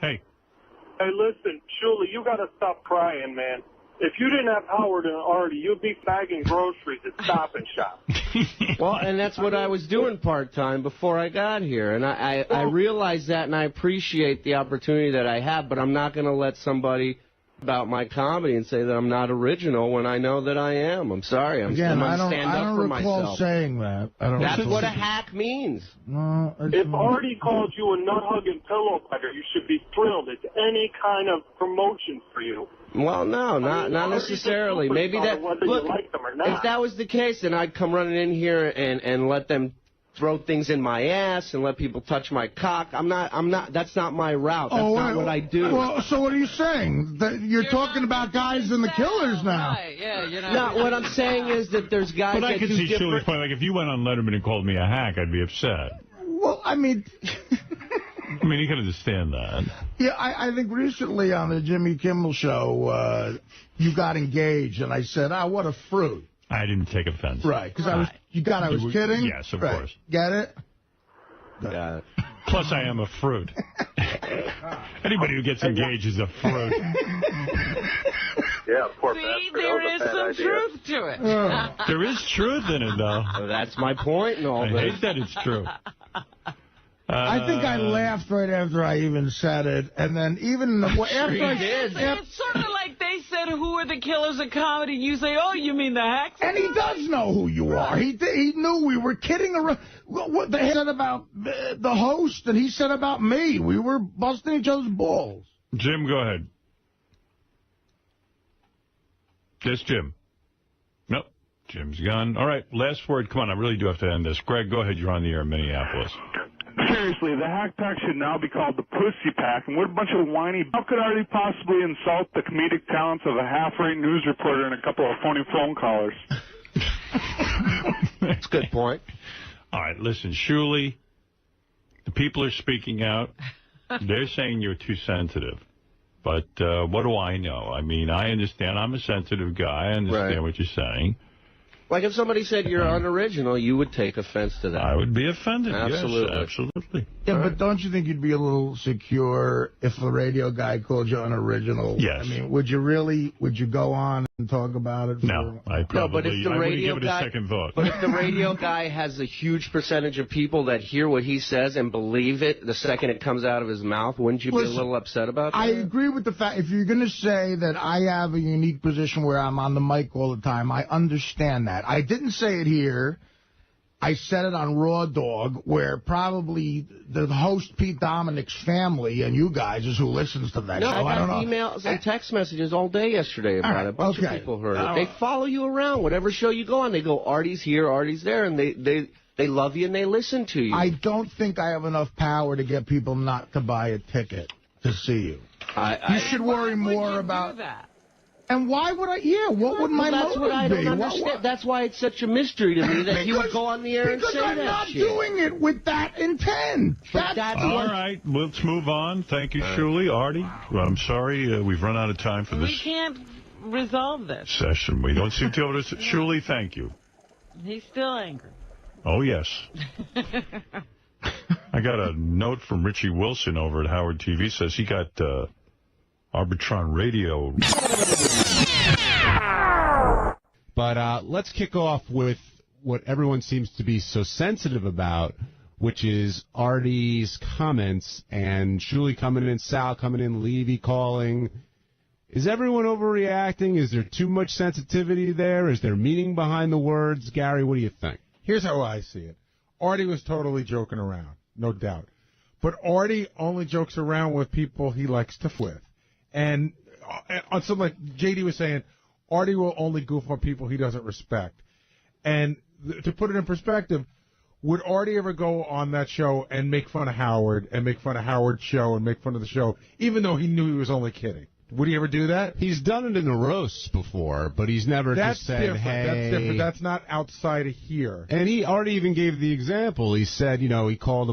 Hey. Hey, listen, Shuli, you got to stop crying, man. If you didn't have Howard and Artie, you'd be bagging groceries at Stop and Shop. Well, and that's what I was doing part-time before I got here. And I realize that, and I appreciate the opportunity that I have, but I'm not going to let somebody about my comedy and say that I'm not original when I know that I am. I'm sorry. I'm going to stand up for myself. I don't recall saying that. That's what a hack means. No, if Artie called you a nut-hugging pillow fighter, you should be thrilled. It's any kind of promotion for you. Well, no, not necessarily. Maybe that. Look, if that was the case, then I'd come running in here and let them throw things in my ass and let people touch my cock. I'm not. That's not my route. That's not what I do. Well, so what are you saying? That you're talking about guys in the Killers now. Right, yeah, you know. No, what I'm saying is that there's guys but I that could do see different... Shuli's point. Like, if you went on Letterman and called me a hack, I'd be upset. Well, I mean... I mean, you can understand that. Yeah, I think recently on the Jimmy Kimmel show, you got engaged, and I said, what a fruit. I didn't take offense. Right, because I was kidding? Yes, of course. Get it? Got it. Plus, I am a fruit. Anybody who gets engaged is a fruit. Yeah, poor See, there is some truth to it. There is truth in it, though. That's my point and all I hate that it's true. I think I laughed right after I even said it, and then even after I did. It's sort of like they said, who are the killers of comedy? You say, oh, you mean the hacks? And he does know who you are. He knew we were kidding around. What they said about the host, and he said about me. We were busting each other's balls. Jim, go ahead. Yes, Jim. Nope. Jim's gone. All right, last word. Come on, I really do have to end this. Greg, go ahead. You're on the air in Minneapolis. Seriously, the Hack Pack should now be called the Pussy Pack, and what a bunch of whiny... How could Artie possibly insult the comedic talents of a half-rate news reporter and a couple of phony phone callers? That's a good point. All right, listen, Shuli, the people are speaking out. They're saying you're too sensitive. But what do I know? I mean, I understand. I'm a sensitive guy. I understand what you're saying. Like if somebody said you're unoriginal, you would take offense to that. I would be offended. Absolutely. Yes, absolutely. Yeah, but don't you think you'd be a little secure if the radio guy called you unoriginal? Yes. I mean, would you go on and talk about it? No, I probably, but if the I radio wouldn't give it guy, a second thought. But if the radio guy has a huge percentage of people that hear what he says and believe it the second it comes out of his mouth, wouldn't you be a little upset about that? I agree with the fact, if you're going to say that I have a unique position where I'm on the mic all the time, I understand that. I didn't say it here. I said it on Raw Dog, where probably the host, Pete Dominic's family, and you guys is who listens to that show. I got emails and text messages all day yesterday about it. A bunch of people heard it. They follow you around. Whatever show you go on, they go, Artie's here, Artie's there, and they love you and they listen to you. I don't think I have enough power to get people not to buy a ticket to see you. You should worry more about that. And why would I? Yeah, what would my motive be? That's what I don't understand. That's why it's such a mystery to me that you would go on the air and say that shit. Because I'm not doing it with that intent. All right, let's move on. Thank you, Shuli. Artie, I'm sorry we've run out of time for this. We can't resolve this session. We don't seem to be able to. Shuli, thank you. He's still angry. Oh, yes. I got a note from Richie Wilson over at Howard TV. Says he got Arbitron Radio. But let's kick off with what everyone seems to be so sensitive about, which is Artie's comments and Shuli coming in, Sal coming in, Levy calling. Is everyone overreacting? Is there too much sensitivity there? Is there meaning behind the words? Gary, what do you think? Here's how I see it. Artie was totally joking around, no doubt. But Artie only jokes around with people he likes to f with. And on something like J.D. was saying, Artie will only goof on people he doesn't respect. And to put it in perspective, would Artie ever go on that show and make fun of Howard and make fun of Howard's show and make fun of the show, even though he knew he was only kidding? Would he ever do that? He's done it in the roasts before, but he's never just said, different. hey. That's different. That's not outside of here. And he already even gave the example. He said, you know, he called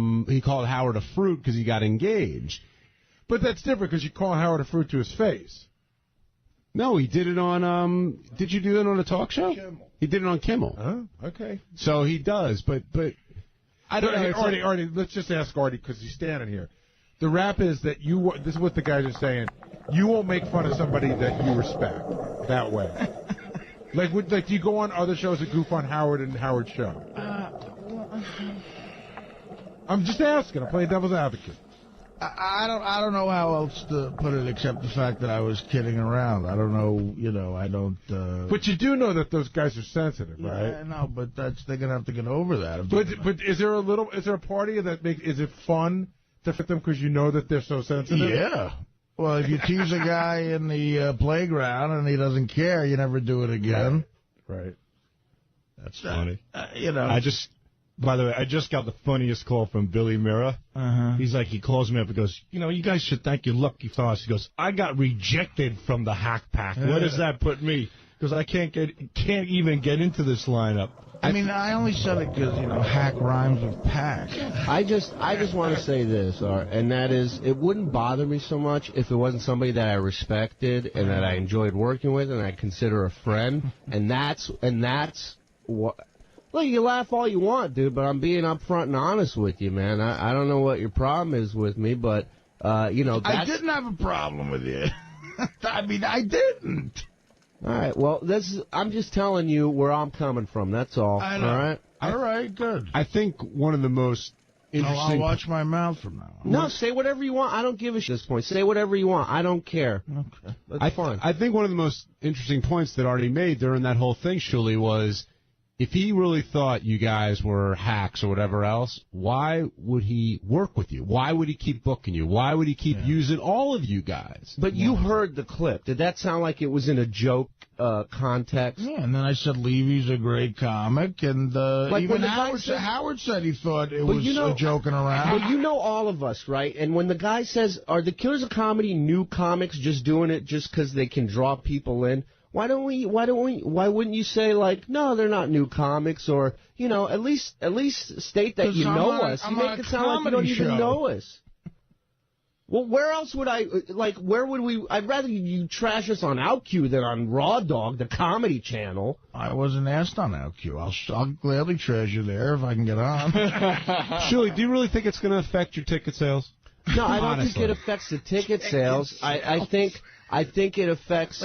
Howard a fruit because he got engaged. But that's different because you call Howard a fruit to his face. No, he did it on, did you do that on a talk show? Kimmel. He did it on Kimmel. Oh, okay. So he does, but I don't know. Artie, let's just ask Artie because he's standing here. The rap is that this is what the guys are saying, you won't make fun of somebody that you respect that way. Like do you go on other shows that goof on Howard and Howard's show? I'm just asking. I'm playing devil's advocate. I don't know how else to put it except the fact that I was kidding around. I don't know, I don't... But you do know that those guys are sensitive, right? Yeah, no, but they're going to have to get over that. But is there a part of you that is it fun to fit them because you know that they're so sensitive? Yeah. Well, if you tease a guy in the playground and he doesn't care, you never do it again. Right. That's funny. By the way, I just got the funniest call from Billy Mira. He's like, he calls me up and goes, you guys should thank your lucky stars. He goes, I got rejected from the Hack Pack. Where does that put me? Because I can't even get into this lineup. I mean, I only said it because, hack rhymes with pack. I just want to say this, and that is, it wouldn't bother me so much if it wasn't somebody that I respected and that I enjoyed working with and I consider a friend. And that's what... Look, you laugh all you want, dude, but I'm being upfront and honest with you, man. I don't know what your problem is with me, but, I didn't have a problem with you. I mean, I didn't. All right, well, I'm just telling you where I'm coming from, that's all. I know. All right? All right, good. I think one of the most interesting... I'll watch my mouth from now on. No, say whatever you want. I don't give a shit at this point. Say whatever you want. I don't care. Okay. That's fine. I think one of the most interesting points that Artie made during that whole thing, Shuli, was... If he really thought you guys were hacks or whatever else, why would he work with you? Why would he keep booking you? Why would he keep using all of you guys? But you heard the clip. Did that sound like it was in a joke context? Yeah, and then I said Levy's a great comic, and even Howard said he thought it was joking around. But you know all of us, right? And when the guy says, are the Killers of Comedy new comics just doing it just because they can draw people in? Why wouldn't you say, like, no, they're not new comics, or, at least state that you know us. You make it sound like you don't even know us. Well, where else would where would we, I'd rather you trash us on OutQ than on Raw Dog, the comedy channel. I wasn't asked on OutQ. I'll gladly trash you there if I can get on. Shuli, do you really think it's going to affect your ticket sales? No, I don't think it affects the ticket sales. I think it affects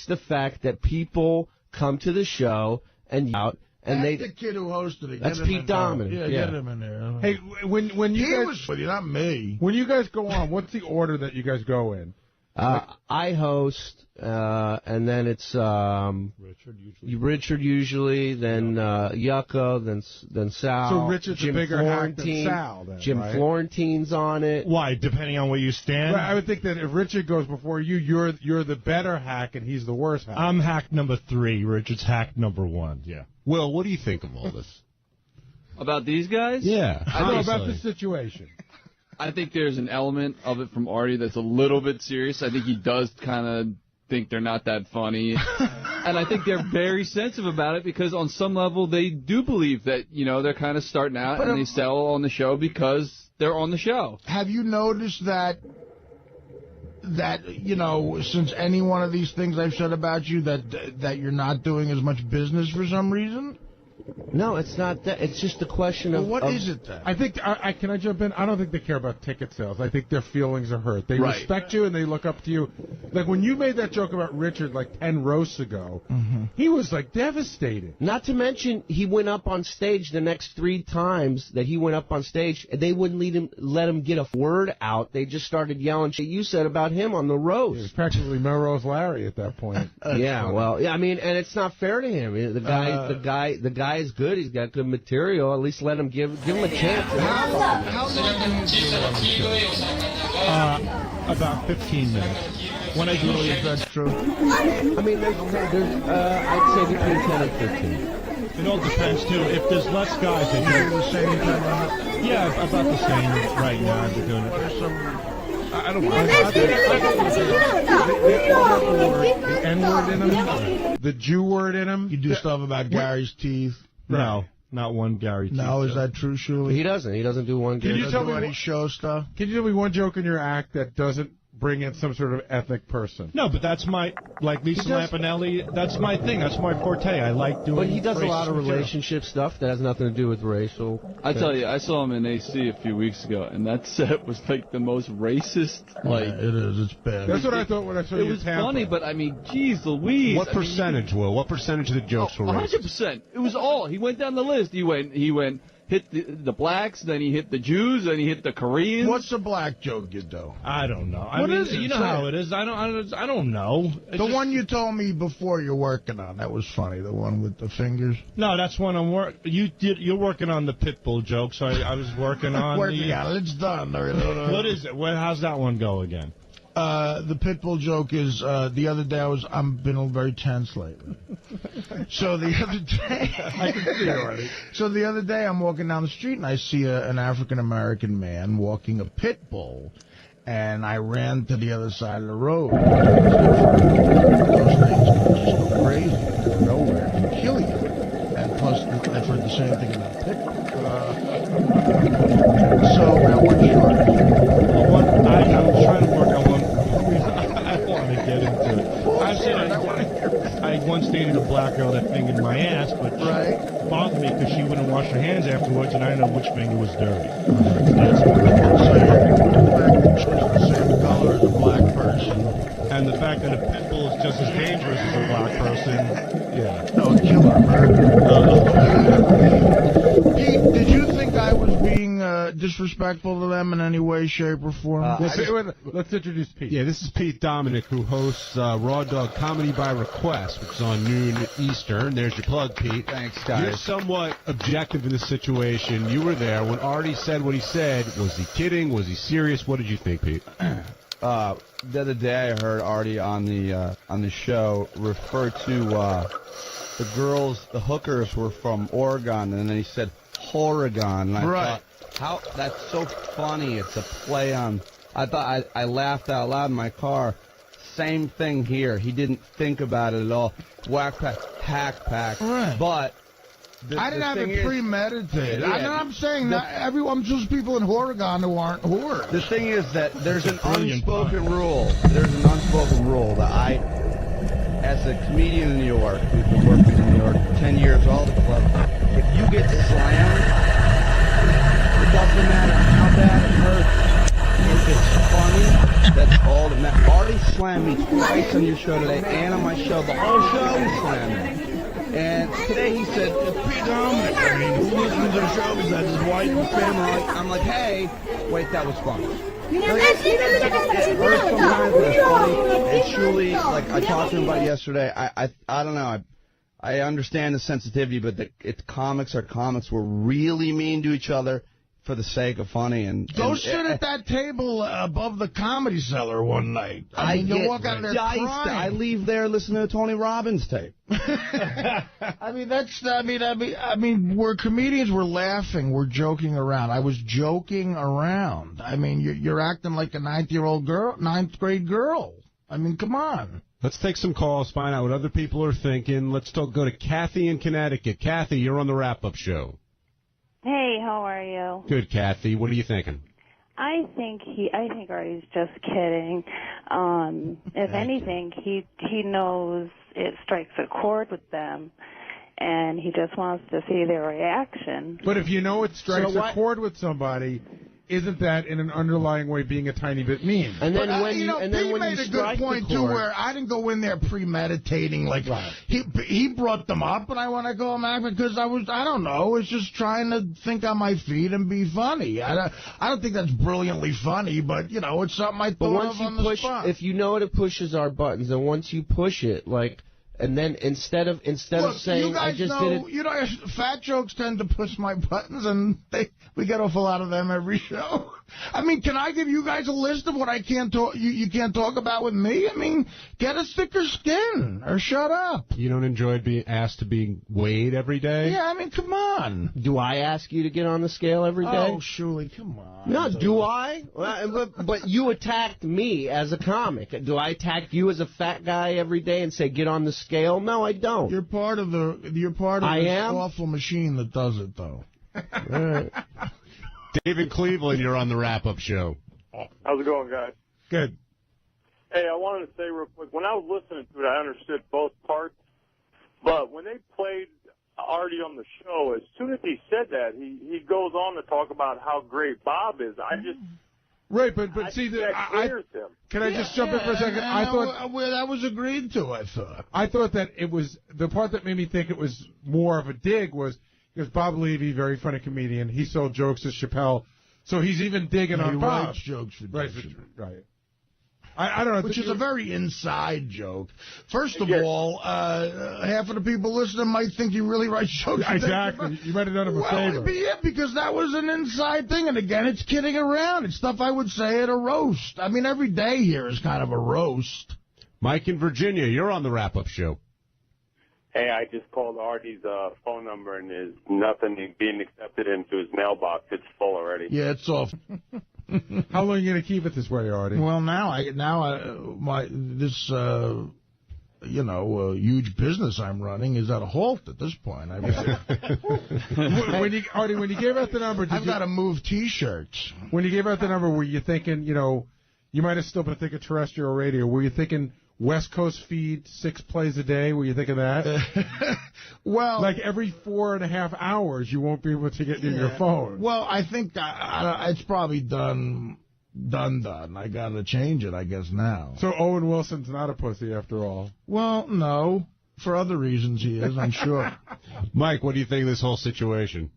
the fact that people come to the show and out and the kid who hosted it. That's Pete Dominic. Yeah, get him in there. Hey, when you guys was with you, not me. When you guys go on, what's the order that you guys go in? I host, and then it's Richard usually, then Yucca, then Sal. So Richard's a bigger hack than Sal, then, Jim right? Florentine's on it. Why? Depending on where you stand? Well, I would think that if Richard goes before you, you're the better hack and he's the worse hack. I'm hack number 3. Richard's hack number 1. Yeah. Will, what do you think of all this? About these guys? Yeah. I know about the situation. I think there's an element of it from Artie that's a little bit serious. I think he does kind of think they're not that funny. And I think they're very sensitive about it because on some level they do believe that, they're kind of starting out and they sell on the show because they're on the show. Have you noticed that, since any one of these things I've said about you, that you're not doing as much business for some reason? No, it's not that. It's just a question of... What is it then? I think, can I jump in? I don't think they care about ticket sales. I think their feelings are hurt. They respect you and they look up to you. Like when you made that joke about Richard like 10 roasts ago, he was like devastated. Not to mention, he went up on stage the next 3 times that he went up on stage, and they wouldn't let him get a word out. They just started yelling shit you said about him on the roast. It was practically Melrose Larry at that point. I mean, and it's not fair to him. The guy is good. He's got good material. At least let him give him a chance. How long do you do on the show? About 15 minutes. When I do it, that's true. I mean, there's I'd say between 10 and 15. It all depends, too. If there's less guys, they do the same time. Yeah, about the same right now. They're doing it. I don't mind. The N-word in them, the Jew word in them. You do stuff about Gary's teeth. No, not one Gary teeth. No, is that true, Shuli? He doesn't. He doesn't do one. Can you tell me any show stuff? Can you tell me one joke in your act that doesn't bring in some sort of ethnic person. No, but that's like Lisa Lampanelli, that's my thing. That's my forte. I like doing. But he does a lot of material. relationship stuff that has nothing to do with racial. I tell you, I saw him in AC a few weeks ago, and that set was like the most racist. Like it is. It's bad. That's what I thought when I saw you. It was funny, but I mean, geez Louise. What percentage, Will? What percentage of the jokes were racist? 100%. It was all. He went down the list. He went. Hit the blacks, then he hit the Jews, then he hit the Koreans. What's a black joke you do? I don't know. What is it? You know how it is. I don't know. The one you told me before you're working on, that was funny. The one with the fingers. No, that's one I'm working. You're working on the Pitbull joke, so I was working on working on it. It's done. What is it? How's that one go again? The Pitbull joke is the other day I've been very tense lately. So the other day, I can see it already. So the other day I'm walking down the street and I see an African American man walking a pit bull, and I ran to the other side of the road. Those things can just go crazy out of nowhere and kill you. And plus, I've heard the same thing about pit bull. So now what's yours? I'm trying to work on one. I don't want to get into it. I said I once dated a black girl that fingered my ass, but it bothered me because she wouldn't wash her hands afterwards, and I didn't know which finger was dirty. That's so the fact that she was the same color as a black person, and the fact that a pit bull is just as dangerous as a black person, yeah. No, killer, Pete, did you think I was being disrespectful to them in any way, shape, or form? Let's introduce Pete. Yeah, this is Pete Dominic, who hosts Raw Dog Comedy by Request, which is on noon Eastern. There's your plug, Pete. Thanks, guys. You're somewhat objective in this situation. You were there when Artie said what he said. Was he kidding? Was he serious? What did you think, Pete? The other day I heard Artie on the show refer to the girls, the hookers were from Oregon, and then he said Oregon. And I thought, that's so funny. It's a play on. I thought I laughed out loud in my car. Same thing here. He didn't think about it at all. Whack pack, hack pack. Right. But I didn't have it premeditated. Yeah. I'm saying that everyone, just people in Oregon who aren't whores. The thing is that there's an unspoken rule. There's an unspoken rule that I, as a comedian in New York, who's been working in New York for 10 years, all the clubs, if you get slammed, it doesn't matter how bad it hurts. If it's funny, that's all that matters. Artie slammed me twice on your show today and on my show. The whole show he slammed me. And today he said, Pete Dominic, I mean, who listens to the show is that his wife and family. I'm like, hey, wait, that was funny. It hurts sometimes, but it's funny. And Shuli, like I talked to him about yesterday, I don't know, I understand the sensitivity, but comics are comics. We're really mean to each other for the sake of funny. Go sit at that table above the Comedy Cellar one night. I mean, you walk out of there crying. I leave there listening to Tony Robbins tape. I mean, we're comedians. We're laughing. We're joking around. I was joking around. I mean, you're acting like a ninth grade girl. I mean, come on. Let's take some calls, find out what other people are thinking. Let's go to Kathy in Connecticut. Kathy, you're on the wrap-up show. Hey, how are you? Good, Kathy. What are you thinking? I think Artie's just kidding. If anything, he knows it strikes a chord with them, and he just wants to see their reaction. But if you know it strikes a chord with somebody, isn't that in an underlying way being a tiny bit mean? And then when Pete made a good point too, where I didn't go in there premeditating. Like he brought them up, and I want to go back because I don't know, was just trying to think on my feet and be funny. I don't think that's brilliantly funny, but you know, it's something I thought of on the spot. If you know it pushes our buttons, and once you push it, like. And then instead of saying I just did it, you know, fat jokes tend to push my buttons, and we get off a lot of them every show. I mean, can I give you guys a list of what I can't talk? You can't talk about with me. I mean, get a thicker skin or shut up. You don't enjoy being asked to be weighed every day? Yeah, I mean, come on. Do I ask you to get on the scale every day? Oh, Shuli, come on. No, do I? But you attacked me as a comic. Do I attack you as a fat guy every day and say get on the scale? No, I don't. You're part of this awful machine that does it, though. All right. David Cleveland, you're on the wrap-up show. How's it going, guys? Good. Hey, I wanted to say real quick, when I was listening to it, I understood both parts. But when they played Artie on the show, as soon as he said that, he goes on to talk about how great Bob is. I just... Right, but see, can I just jump in for a second? I thought that was agreed to. I thought that it was the part that made me think it was more of a dig was because Bob Levy, very funny comedian, he sold jokes to *𝗪𝗄𝗿, so he's even digging on Bob. He writes jokes for right. I don't know. Which is a very inside joke. First of all, half of the people listening might think you really write jokes. Exactly. You might have done him a favor. Yeah, because that was an inside thing. And again, it's kidding around. It's stuff I would say at a roast. I mean, every day here is kind of a roast. Mike in Virginia, you're on the wrap-up show. Hey, I just called Artie's phone number, and there's nothing being accepted into his mailbox. It's full already. Yeah, it's off. How long are you going to keep it this way, Artie? Well, this huge business I'm running is at a halt at this point. When you gave out the number, I've got to move T-shirts. When you gave out the number, were you thinking, you might have still been thinking terrestrial radio. Were you thinking West Coast feed, 6 plays a day? Were you thinking that? Well, like every 4.5 hours, you won't be able to get in your phone. Well, I think it's probably done. I got to change it, I guess, now. So Owen Wilson's not a pussy after all? Well, no. For other reasons he is, I'm sure. Mike, what do you think of this whole situation?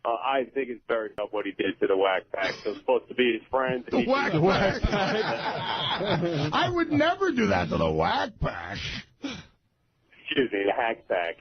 I think it's very tough what he did to the Whack Pack. It was supposed to be his friend. The Whack Pack? I would never do that to the Whack Pack. Excuse me, the Hack Pack.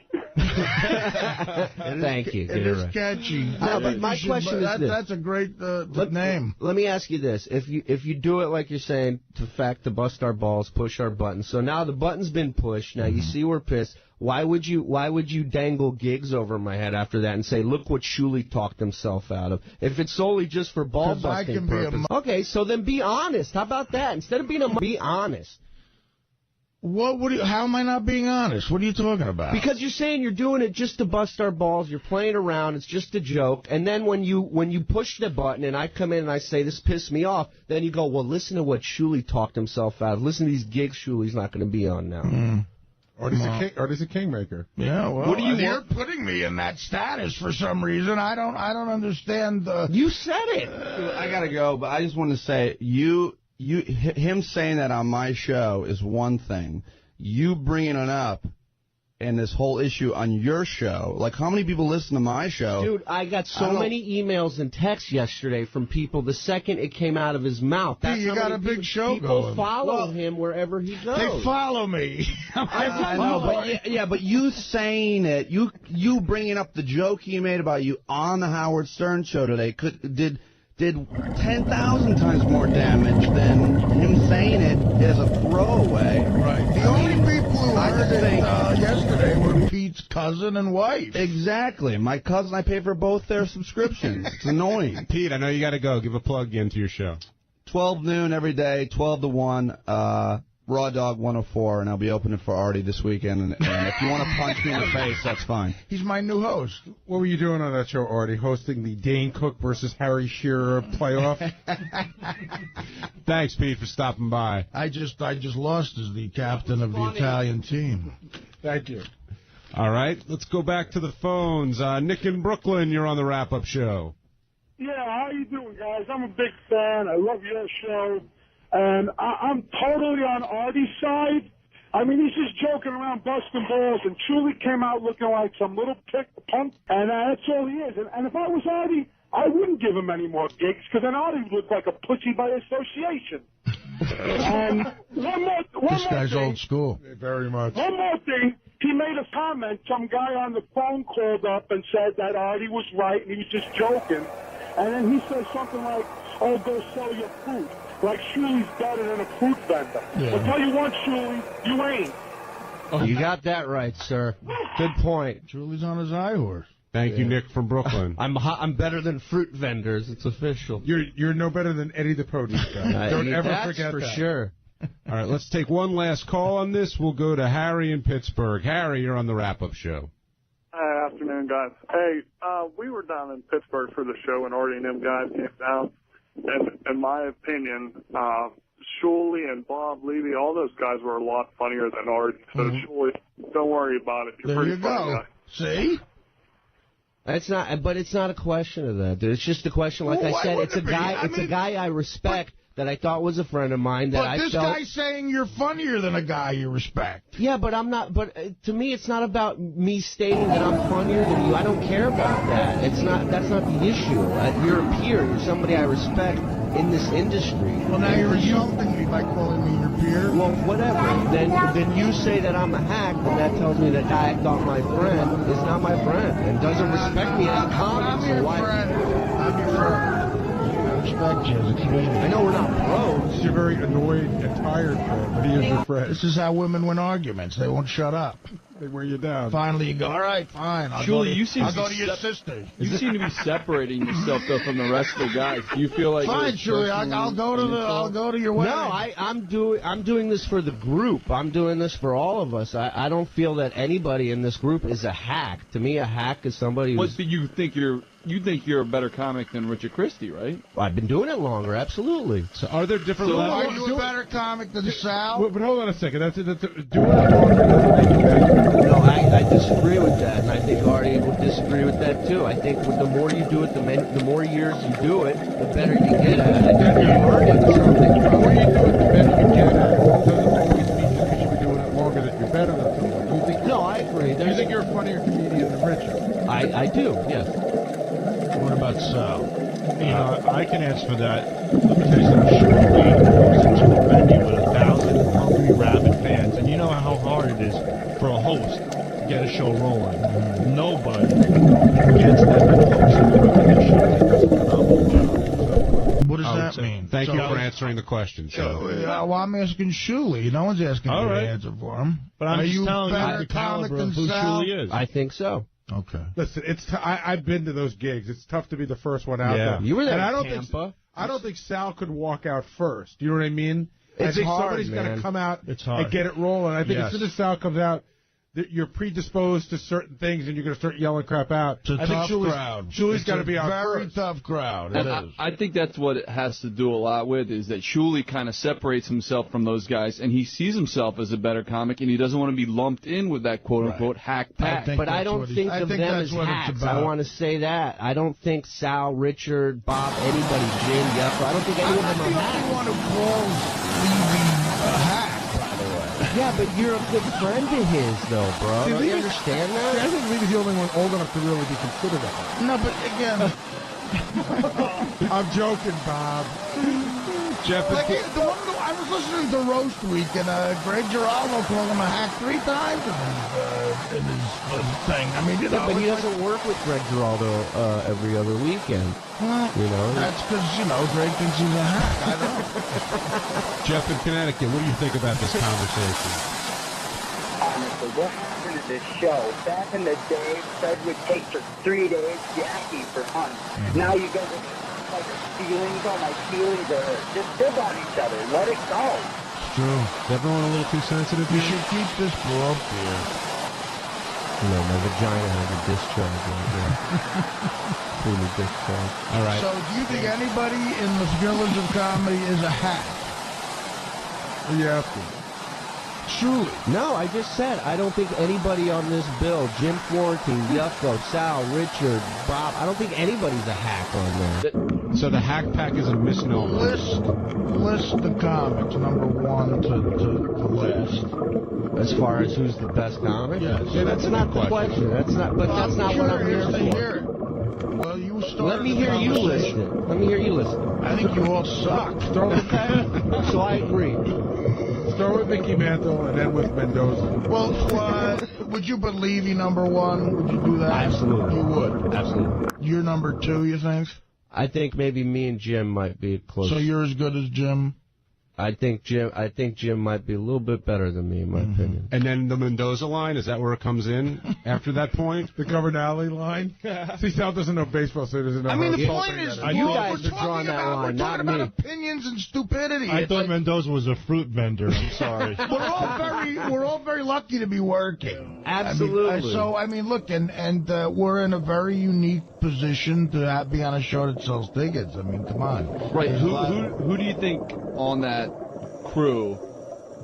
Thank you. It is catchy. No, but my question is this. That's a great name. Let me ask you this. If you do it like you're saying, to bust our balls, push our buttons. So now the button's been pushed. Now you see we're pissed. Why would you dangle gigs over my head after that and say, look what Shuli talked himself out of? If it's solely just for ball busting purposes. Okay, so then be honest. How about that? Instead of be honest. How am I not being honest? What are you talking about? Because you're saying you're doing it just to bust our balls. You're playing around. It's just a joke. And then when you push the button and I come in and I say, this pissed me off, then you go, well, listen to what Shuli talked himself out of. Listen to these gigs Shuli's not going to be on now. Artie's a kingmaker. Yeah, well, what do you're putting me in that status for some reason. I don't understand. You said it. I got to go, but I just want to say, him saying that on my show is one thing. You bringing it up and this whole issue on your show, like how many people listen to my show? Dude, I got so many emails and texts yesterday from people the second it came out of his mouth. That's you got a big show people going. Follow him wherever he goes. They follow me. I know, but you saying it, you bringing up the joke he made about you on the Howard Stern show today did 10,000 times more damage than him saying it as a throwaway. Right. The only people who heard it yesterday were Pete's cousin and wife. Exactly. My cousin, I pay for both their subscriptions. It's annoying. Pete, I know you got to go. Give a plug into your show. 12 noon every day, 12 to 1. Raw Dog 104, and I'll be opening for Artie this weekend. And if you want to punch me in the face, that's fine. He's my new host. What were you doing on that show, Artie? Hosting the Dane Cook versus Harry Shearer playoff? Thanks, Pete, for stopping by. I just lost as the captain of the Italian team. Thank you. All right, let's go back to the phones. Nick in Brooklyn, you're on the wrap-up show. Yeah, how you doing, guys? I'm a big fan. I love your show. And I'm totally on Artie's side. I mean, he's just joking around, busting balls, and Shuli came out looking like some little punk, and that's all he is. And if I was Artie, I wouldn't give him any more gigs, because then Artie would look like a pussy by association. And this guy's old school. Very much. One more thing. He made a comment. Some guy on the phone called up and said that Artie was right, and he was just joking. And then he said something like, oh, go sell your fruit. Like Shuli's better than a fruit vendor. Yeah. I'll tell you what, Shuli, you ain't. You got that right, sir. Good point. Shuli's on his high horse. Thank you, Nick from Brooklyn. I'm better than fruit vendors. It's official. You're no better than Eddie the produce guy. Don't ever forget for that. Sure. All right, let's take one last call on this. We'll go to Harry in Pittsburgh. Harry, you're on the wrap-up show. Afternoon, guys. Hey, we were down in Pittsburgh for the show, and Artie and them guys came down. And in my opinion, Shuli and Bob Levy, all those guys were a lot funnier than Artie. So Shuli, don't worry about it. You're pretty funny guy. See? It's not, but it's not a question of that, dude. It's just a question, like I said, it's a guy I respect that I thought was a friend of mine that I felt. But this guy's saying you're funnier than a guy you respect. Yeah, but I'm not. But to me, it's not about me stating that I'm funnier than you. I don't care about that. It's not. That's not the issue. You're a peer. You're somebody I respect in this industry. Well, now you're insulting me by calling me your peer. Well, whatever. Then you say that I'm a hack, and that tells me that guy I thought my friend is not my friend and doesn't respect me as a comic. I'm your friend. I'm your friend. I respect you as a comedian. I know we're not pros. You're very annoyed and tired friend, but he is your friend. This is how women win arguments. They won't shut up. They wear you down. Finally, you go, all right, fine. I'll Shuli, go to your sister. You seem to be separating yourself though from the rest of the guys. Do you feel like fine, Shuli? I'll go to your wedding. No, I'm doing this for the group. I'm doing this for all of us. I don't feel that anybody in this group is a hack. To me, a hack is somebody who's... But you think you're a better comic than Richard Christie, right? Well, I've been doing it longer, absolutely. So are there different levels? Are you a better comic than Sal? But hold on a second. Doing it longer doesn't make you better. No, I disagree with that, and I think Artie would disagree with that, too. I think the more you do it, the more years you do it, the better you get at it. The more you do it, the better you get at it. It doesn't always mean just because you've been doing it longer that you're better than someone. No, I agree. Do you think you're a funnier comedian than Richard? I do, yes. What about Sal? You know, I can answer for that. Let me tell you something. Shuli goes into a venue with 1,000 hungry, rabid fans, and you know how hard it is for a host to get a show rolling. Nobody gets that many hosts in the What does that mean? Thank you for answering the question. Well, I'm asking Shuli. No one's asking me to answer for him. But I'm just telling you better the comic caliber than of who Sal? Shuli is. I think so. Okay. Listen, I've been to those gigs. It's tough to be the first one out there. You were there and in Tampa. I don't think Sal could walk out first. You know what I mean? It's I think hard, somebody's got to come out and get it rolling. I think as soon as Sal comes out, you're predisposed to certain things, and you're going to start yelling crap out. It's a tough crowd. Shuli's got to be out very first. tough crowd. It is. I think that's what it has to do a lot with, is that Shuli kind of separates himself from those guys, and he sees himself as a better comic, and he doesn't want to be lumped in with that quote-unquote hack pack. But I don't think of them as hacks. I want to say that. I don't think Sal, Richard, Bob, anybody, Jim, Yeffa, I don't think any of them are hacks. I'm the only one who calls Levy a hack. Yeah, but you're a good friend of his, though, bro. Do you understand that? I think Levy's the only one old enough to really be considered a hack. No, but again... I'm joking, Bob. Jeff, I was listening to Roast Week, and Greg Giraldo called him a hack 3 times in his thing. I mean, but he doesn't work with Greg Giraldo every other weekend. That's because, Greg thinks he's a hack. I don't. Jeff in Connecticut, what do you think about this conversation? Honestly, what happened to this show? Back in the day, Fred would take for 3 days, Jackie for months. Now you guys are like feelings, all my feelings are just fib on each other. Let it go. It's true. Is everyone a little too sensitive? You should keep this broke here. My vagina has a discharge right there. Creamy discharge. All right. So do you think anybody in the Village of Comedy is a hack? What are you asking? Shuli. No, I just said I don't think anybody on this bill, Jim Florentine, Yucko, Sal, Richard, Bob, I don't think anybody's a hack on there. So the hack pack is a misnomer. List the comics, number 1 to last. As far as who's the best comic? Yes. Yeah, that's not the question. That's not what I'm here for. Well, you started. Let me hear you list it. Let me hear you list it. I think you all suck. So I agree. Start with Mickey Mantle and then with Mendoza. Well, would you put Levy number 1? Would you do that? Absolutely. You would? Absolutely. You're number 2, you think? I think maybe me and Jim might be close. So you're as good as Jim? I think Jim might be a little bit better than me, in my opinion. And then the Mendoza line, is that where it comes in after that point? The Governale line? See, Sal doesn't know baseball, so he doesn't know. I mean, the point is, you guys are drawing that line, not me. We're talking about opinions and stupidity. I thought Mendoza was a fruit vendor. I'm sorry. We're all very lucky to be working. Absolutely. I mean, look, and we're in a very unique position to be on a show that sells tickets. I mean, come on. Right. Who do you think on that that crew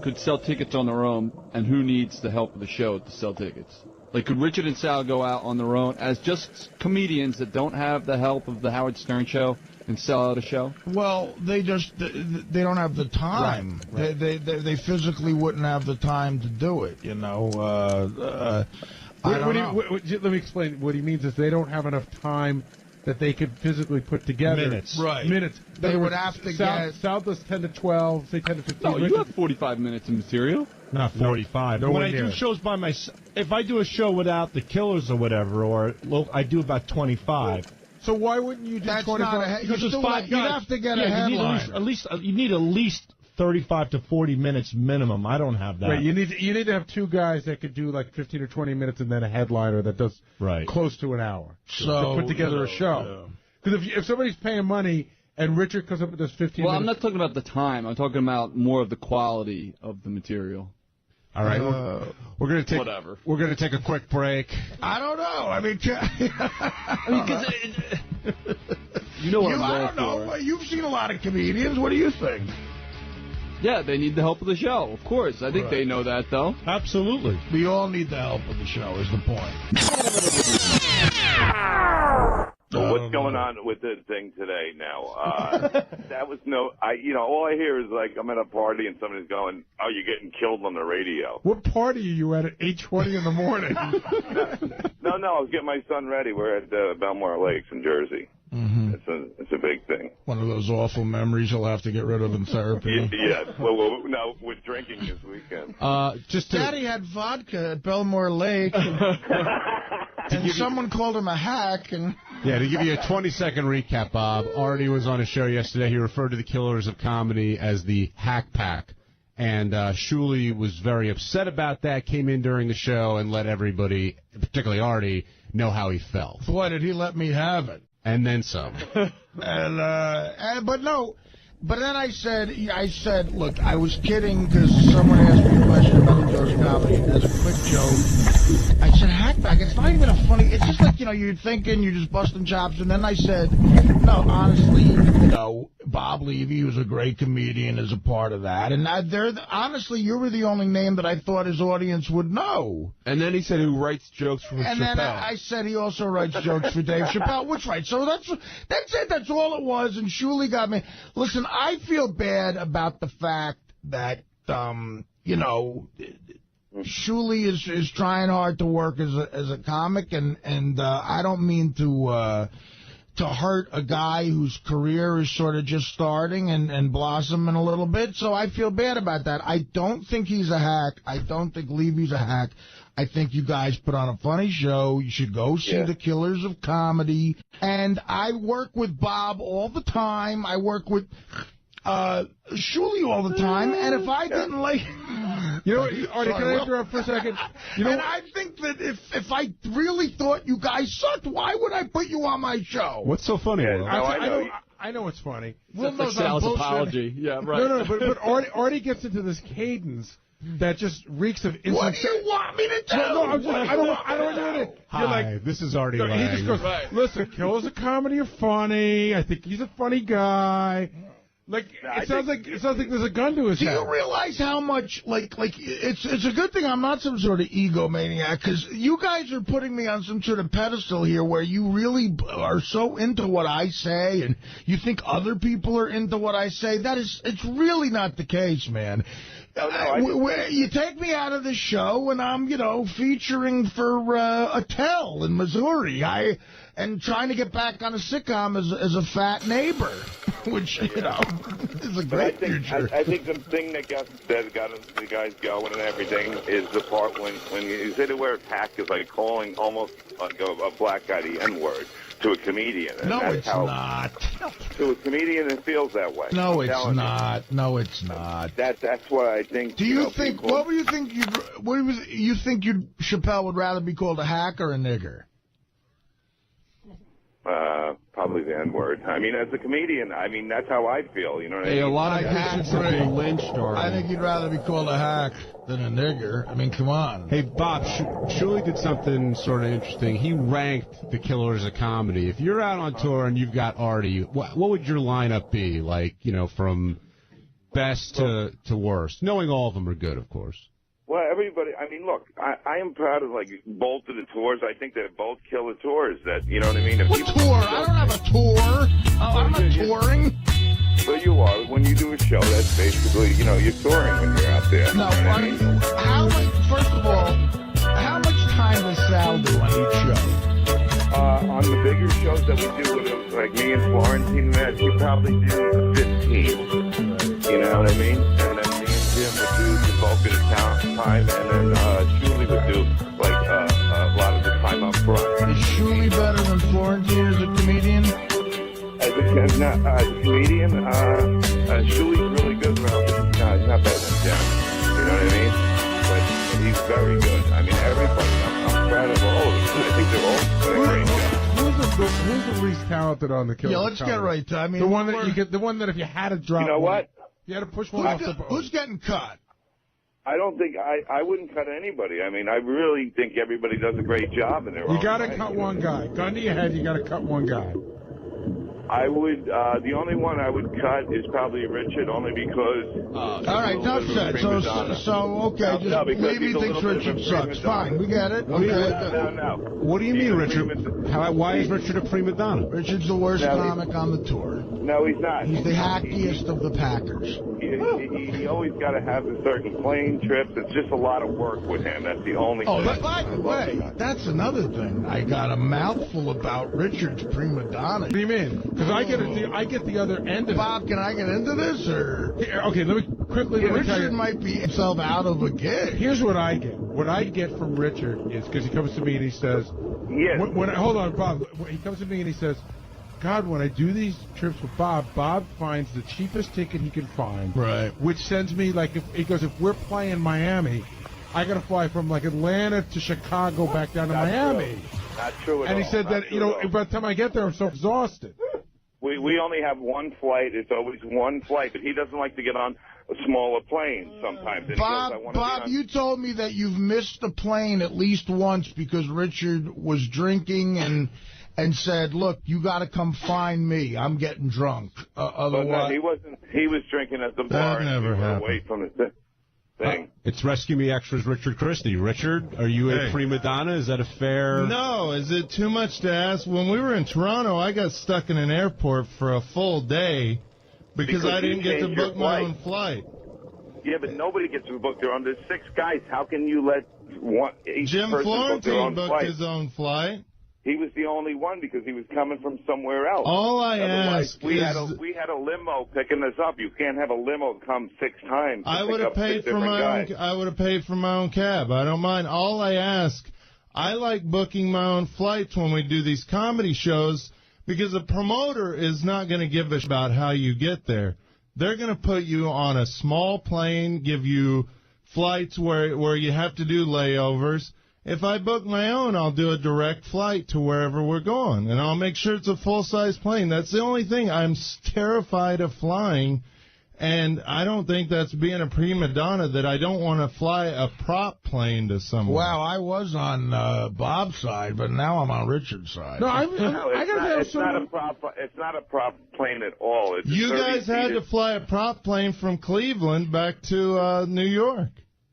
could sell tickets on their own, and who needs the help of the show to sell tickets? Like, could Richard and Sal go out on their own as just comedians that don't have the help of the Howard Stern show and sell out a show? Well, they don't have the time. Right. They physically wouldn't have the time to do it, you know. Let me explain. What he means is they don't have enough time that they could physically put together. Minutes. Right. Minutes. They would have to get... Sal does 10 to 12, say 10 to 15. No, you have 45 minutes of material. Not 45. When I do shows by myself, if I do a show without the Killers or whatever, or I do about 25. So why wouldn't you do 25? Because there's 5 guys. You'd have to get a headline. You need at least 35 to 40 minutes minimum. I don't have that. Right, you need to have 2 guys that could do like 15 or 20 minutes and then a headliner that does close to an hour to put together a show. Because if somebody's paying money and Richard comes up with this 15 Well, minutes... I'm not talking about the time. I'm talking about more of the quality of the material. All right, we're going to take whatever. We're going to take a quick break. I don't know. I mean, you know what I'm I going don't know. for. You've seen a lot of comedians. What do you think? Yeah, they need the help of the show, of course. I think they know that, though. Absolutely. We all need the help of the show, is the point. So what's going on with the thing today now? That was all I hear is like I'm at a party and somebody's going, "Oh, you're getting killed on the radio." What party are you at 8:20 in the morning? No, I was getting my son ready. We're at Belmore Lakes in Jersey. Mm-hmm. It's a big thing. One of those awful memories you'll have to get rid of in therapy. Yeah. Well, no, we're drinking this weekend. Daddy had vodka at Belmore Lake, and someone called him a hack. And yeah, to give you a 20-second recap, Bob, Artie was on a show yesterday. He referred to the Killers of Comedy as the Hack Pack. And Shuli was very upset about that, came in during the show and let everybody, particularly Artie, know how he felt. Boy, did he let me have it. And then some. But then I said, look, I was kidding because someone asked me a question about the Killers of Comedy as a quick joke. I said, hackback, it's not even a funny, it's just like, you're thinking, you're just busting chops. And then I said, no, honestly, Bob Levy was a great comedian as a part of that. And honestly, you were the only name that I thought his audience would know. And then he said who writes jokes for Chappelle. And then I said he also writes jokes for Dave Chappelle, which right. So that's it. That's all it was. And Shuli got me. Listen, I feel bad about the fact that, Shuli is trying hard to work as a comic, and I don't mean to hurt a guy whose career is sort of just starting and blossoming a little bit. So I feel bad about that. I don't think he's a hack. I don't think Levy's a hack. I think you guys put on a funny show. You should go see the Killers of Comedy. And I work with Bob all the time. I work with Shuli all the time. And if I didn't like... You know what, Artie, can I interrupt for a second? I think that if I really thought you guys sucked, why would I put you on my show? What's so funny? I know it's funny. That's like Sal's apology. Yeah, right. No, but Artie gets into this cadence that just reeks of instant... What do you want me to do? No, I don't want to do it. Hi, this is Artie Lange. He just goes, listen, Killers of Comedy are funny. I think he's a funny guy. Like it sounds like there's a gun to his head. Do you realize how much it's a good thing I'm not some sort of egomaniac, because you guys are putting me on some sort of pedestal here where you really are so into what I say and you think other people are into what I say. It's really not the case, man. You take me out of the show and I'm featuring for Attell in Missouri. And trying to get back on a sitcom as a fat neighbor, which, is a great future. I think the thing that got the guys going and everything is the part when you say the word hack is like calling almost like a black guy the N-word to a comedian. And no, it's not. To a comedian, it feels that way. No, it's not. No, it's not. That's what I think. Do you think? People... What do you think? Chappelle would rather be called a hack or a nigger? Probably the N-word. I mean, as a comedian, that's how I feel. You know what I mean? A lot of hacks have been lynched already. I think you'd rather be called a hack than a nigger. I mean, come on. Hey, Bob, Shuli did something sort of interesting. He ranked the Killers of Comedy. If you're out on tour and you've got Artie, what would your lineup be? Like, from best to worst, knowing all of them are good, of course. Well, everybody, I mean, look, I am proud of, like, both of the tours. I think they're both killer tours. That, you know what I mean? What tour? I don't have a tour. I'm not touring. But you are. When you do a show, that's basically, you know, you're touring when you're out there. No, I mean, first of all, how much time does Sal do on each show? On the bigger shows that we do, with, like me and Florentine, we probably do 15. You know what I mean? And then me and Jim would do the bulk of the time, and then Shuli would do, like, a lot of the time up front. Is Shuli better than Florentine as a comedian? As a comedian, Shuli's really good. No, he's not better than Jim. You know what I mean? But he's very good. I mean, everybody, I'm proud of all of them. I think they're all doing a great job. Who's the least talented on the Killer? Yeah, let's get right to. I mean, the one that you get, the one that if you had to drop, you know what? You had to push one off the. Who's getting cut? I don't think I wouldn't cut anybody. I mean, I really think everybody does a great job in their own You got to way. cut one guy. Gun to your head, you got to cut one guy. I would, the only one I would cut is probably Richard, only because... all right, enough said. Okay, just Levy thinks Richard sucks. Fine, we get it. What do you mean, Richard? Why is Richard a prima donna? Richard's the worst comic on the tour. No, he's not. He's the hackiest of the Packers. He always got to have a certain plane trips. It's just a lot of work with him. That's the only thing. But by the way, that's another thing. I got a mouthful about Richard's prima donna. What do you mean? Because I get the other end of Bob, can I get into this? Or okay, let me quickly. Richard might be himself out of a gig. Here's what I get. What I get from Richard is because he comes to me and he says, hold on, Bob. He comes to me and he says, God, when I do these trips with Bob finds the cheapest ticket he can find. Right. Which sends me, like, if we're playing Miami, I got to fly from, like, Atlanta to Chicago back down to Miami. Not true at all. And he said that, by the time I get there, I'm so exhausted. We only have one flight. It's always one flight, but he doesn't like to get on a smaller plane sometimes. And Bob, you told me that you've missed the plane at least once because Richard was drinking and said, look, you got to come find me. I'm getting drunk. Otherwise, no, he wasn't. He was drinking at the bar. That never happened. Away from the thing. It's Rescue Me Extras Richard Christie. Richard, are you a prima donna? Is that a fair... No, is it too much to ask? When we were in Toronto, I got stuck in an airport for a full day because I didn't get to book my own flight. Yeah, but nobody gets to book their own. There's 6 guys. How can you let each Jim person Florentine book booked his own flight. He was the only one because he was coming from somewhere else. All I ask we is... we had a limo picking us up. You can't have a limo come 6 times. I would have paid for my own. I would have paid for my own cab. I don't mind. All I ask, I like booking my own flights when we do these comedy shows because the promoter is not going to give a shit about how you get there. They're going to put you on a small plane, give you flights where you have to do layovers. If I book my own, I'll do a direct flight to wherever we're going, and I'll make sure it's a full-size plane. That's the only thing. I'm terrified of flying, and I don't think that's being a prima donna that I don't want to fly a prop plane to somewhere. Wow, I was on Bob's side, but now I'm on Richard's side. No, it's not a prop plane at all. It's you guys had to fly a prop plane from Cleveland back to New York.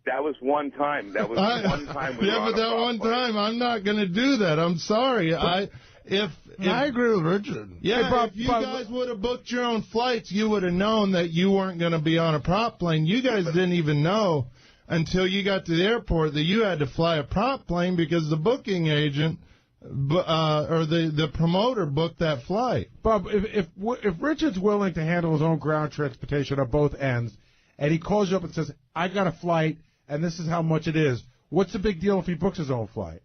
That was one time. That was one time. But that one time, I'm not going to do that. I'm sorry. I agree with Richard. Yeah, hey, Bob, if you guys would have booked your own flights, you would have known that you weren't going to be on a prop plane. You guys didn't even know until you got to the airport that you had to fly a prop plane because the booking agent or the promoter booked that flight. Bob, if Richard's willing to handle his own ground transportation on both ends, and he calls you up and says, I got a flight, and this is how much it is, what's the big deal if he books his own flight?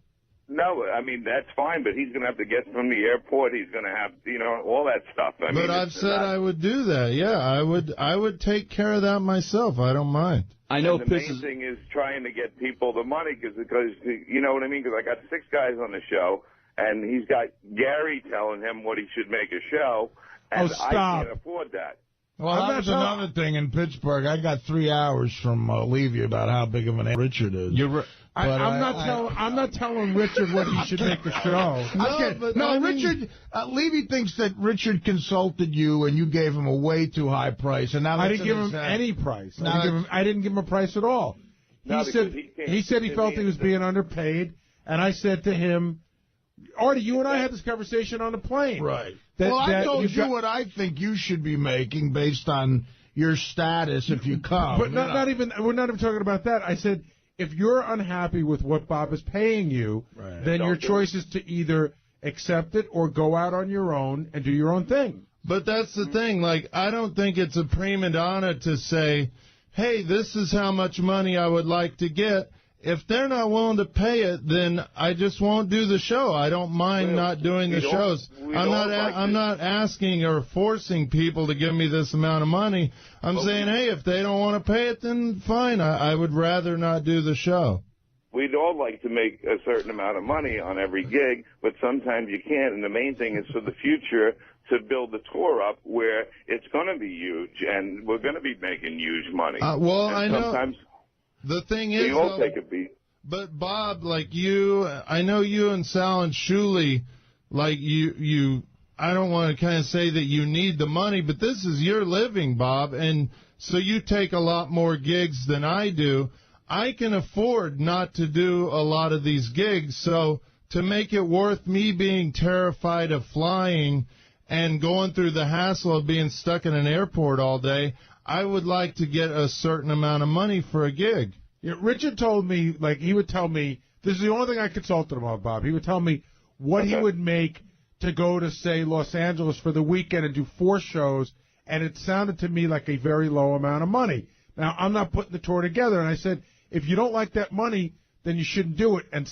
No, I mean, that's fine, but he's going to have to get from the airport. He's going to have, all that stuff. But I've said I would do that. Yeah, I would take care of that myself. I don't mind. I know. The main thing is trying to get people the money because you know what I mean? Because I got 6 guys on the show, and he's got Gary telling him what he should make a show, and I can't afford that. Well, that was another thing in Pittsburgh. I got 3 hours from Levy about how big of an Richard is. I'm not telling Richard what he should make the show. Richard. Levy thinks that Richard consulted you and you gave him a way too high price, and now I didn't give him any price. I didn't give him a price at all. He said he felt he was being underpaid, and I said to him, Artie, you and I had this conversation on the plane. Right. I told you what I think you should be making based on your status if you come. But we're not even talking about that. I said, if you're unhappy with what Bob is paying you, then your choice is to either accept it or go out on your own and do your own thing. But that's the thing. Like, I don't think it's a prima donna to say, hey, this is how much money I would like to get. If they're not willing to pay it, then I just won't do the show. I don't mind not doing the shows. I'm not asking or forcing people to give me this amount of money. I'm saying, hey, if they don't want to pay it, then fine. I would rather not do the show. We'd all like to make a certain amount of money on every gig, but sometimes you can't. And the main thing is for the future to build the tour up where it's going to be huge, and we're going to be making huge money. I know. Sometimes the thing is, we all take a beat. But Bob, like you, I know you and Sal and Shuli, like you. I don't want to kind of say that you need the money, but this is your living, Bob, and so you take a lot more gigs than I do. I can afford not to do a lot of these gigs, so to make it worth me being terrified of flying and going through the hassle of being stuck in an airport all day, I would like to get a certain amount of money for a gig. Yeah, Richard told me, like, he would tell me, this is the only thing I consulted him on, Bob. He would tell me what he would make to go to, say, Los Angeles for the weekend and do 4 shows, and it sounded to me like a very low amount of money. Now, I'm not putting the tour together, and I said, if you don't like that money, then you shouldn't do it. And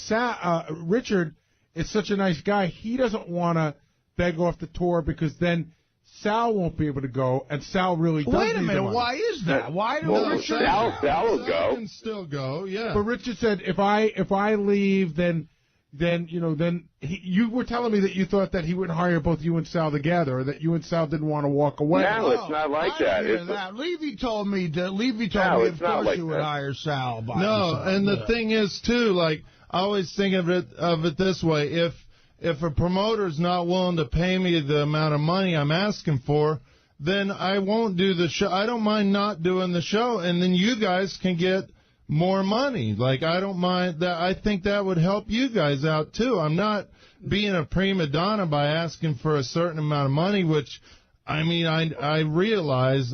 Richard is such a nice guy, he doesn't want to beg off the tour because then Sal won't be able to go, and Sal really does. Wait a minute, why is that? Why do Richard? Sal will go. Can still go, yeah. But Richard said if I leave, then you were telling me that you thought that he wouldn't hire both you and Sal together, or that you and Sal didn't want to walk away. No, it's not like that. Levy told me of course you would hire Sal. And the thing is too, like, I always think of it this way: if a promoter's not willing to pay me the amount of money I'm asking for, then I won't do the show. I don't mind not doing the show, and then you guys can get more money. Like, I don't mind that. I think that would help you guys out, too. I'm not being a prima donna by asking for a certain amount of money, which, I mean, I realize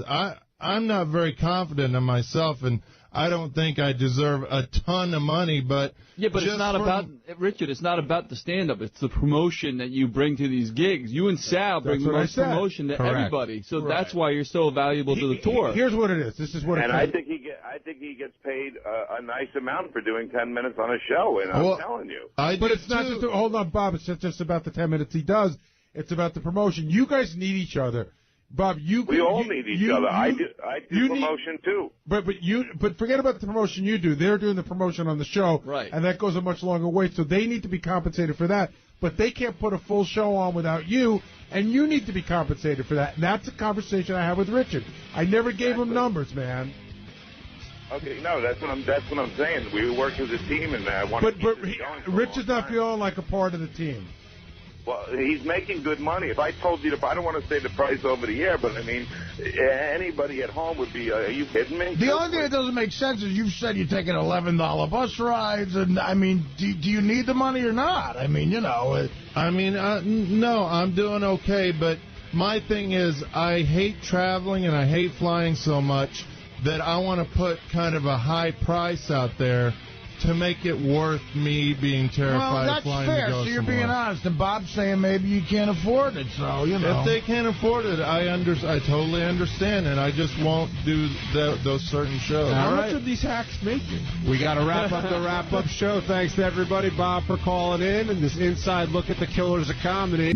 I'm not very confident in myself, and I don't think I deserve a ton of money, but... Yeah, but it's not about, Richard, it's not about the stand-up. It's the promotion that you bring to these gigs. You and Sal bring the most promotion to everybody, so that's why you're so valuable to the tour. Here's what it is. This is what it is. And I think he gets paid a nice amount for doing 10 minutes on a show, and I'm telling you. But it's not just... Hold on, Bob. It's not just about the 10 minutes he does. It's about the promotion. You guys need each other. Bob, we all need each other. I do promotion too. But forget about the promotion you do. They're doing the promotion on the show, right? And that goes a much longer way. So they need to be compensated for that. But they can't put a full show on without you, and you need to be compensated for that. And that's a conversation I have with Richard. I never gave him numbers, man. Okay, no, that's what I'm saying. We work as a team, and I want to keep this going for Richard's not feeling like a part of the team. Well, he's making good money. If I told you, I don't want to say the price over the air, but I mean, anybody at home would be, are you kidding me? The only thing that doesn't make sense is you've said you're taking $11 bus rides, and I mean, do you need the money or not? I mean, you know. No, I'm doing okay, but my thing is I hate traveling and I hate flying so much that I want to put kind of a high price out there to make it worth me being terrified of flying to go somewhere. Well, that's fair, so you're being honest. And Bob's saying maybe you can't afford it, so, you know. If they can't afford it, I totally understand, and I just won't do those certain shows. How much are these hacks making? We got to wrap up the wrap-up show. Thanks to everybody, Bob, for calling in, and this inside look at the killers of comedy.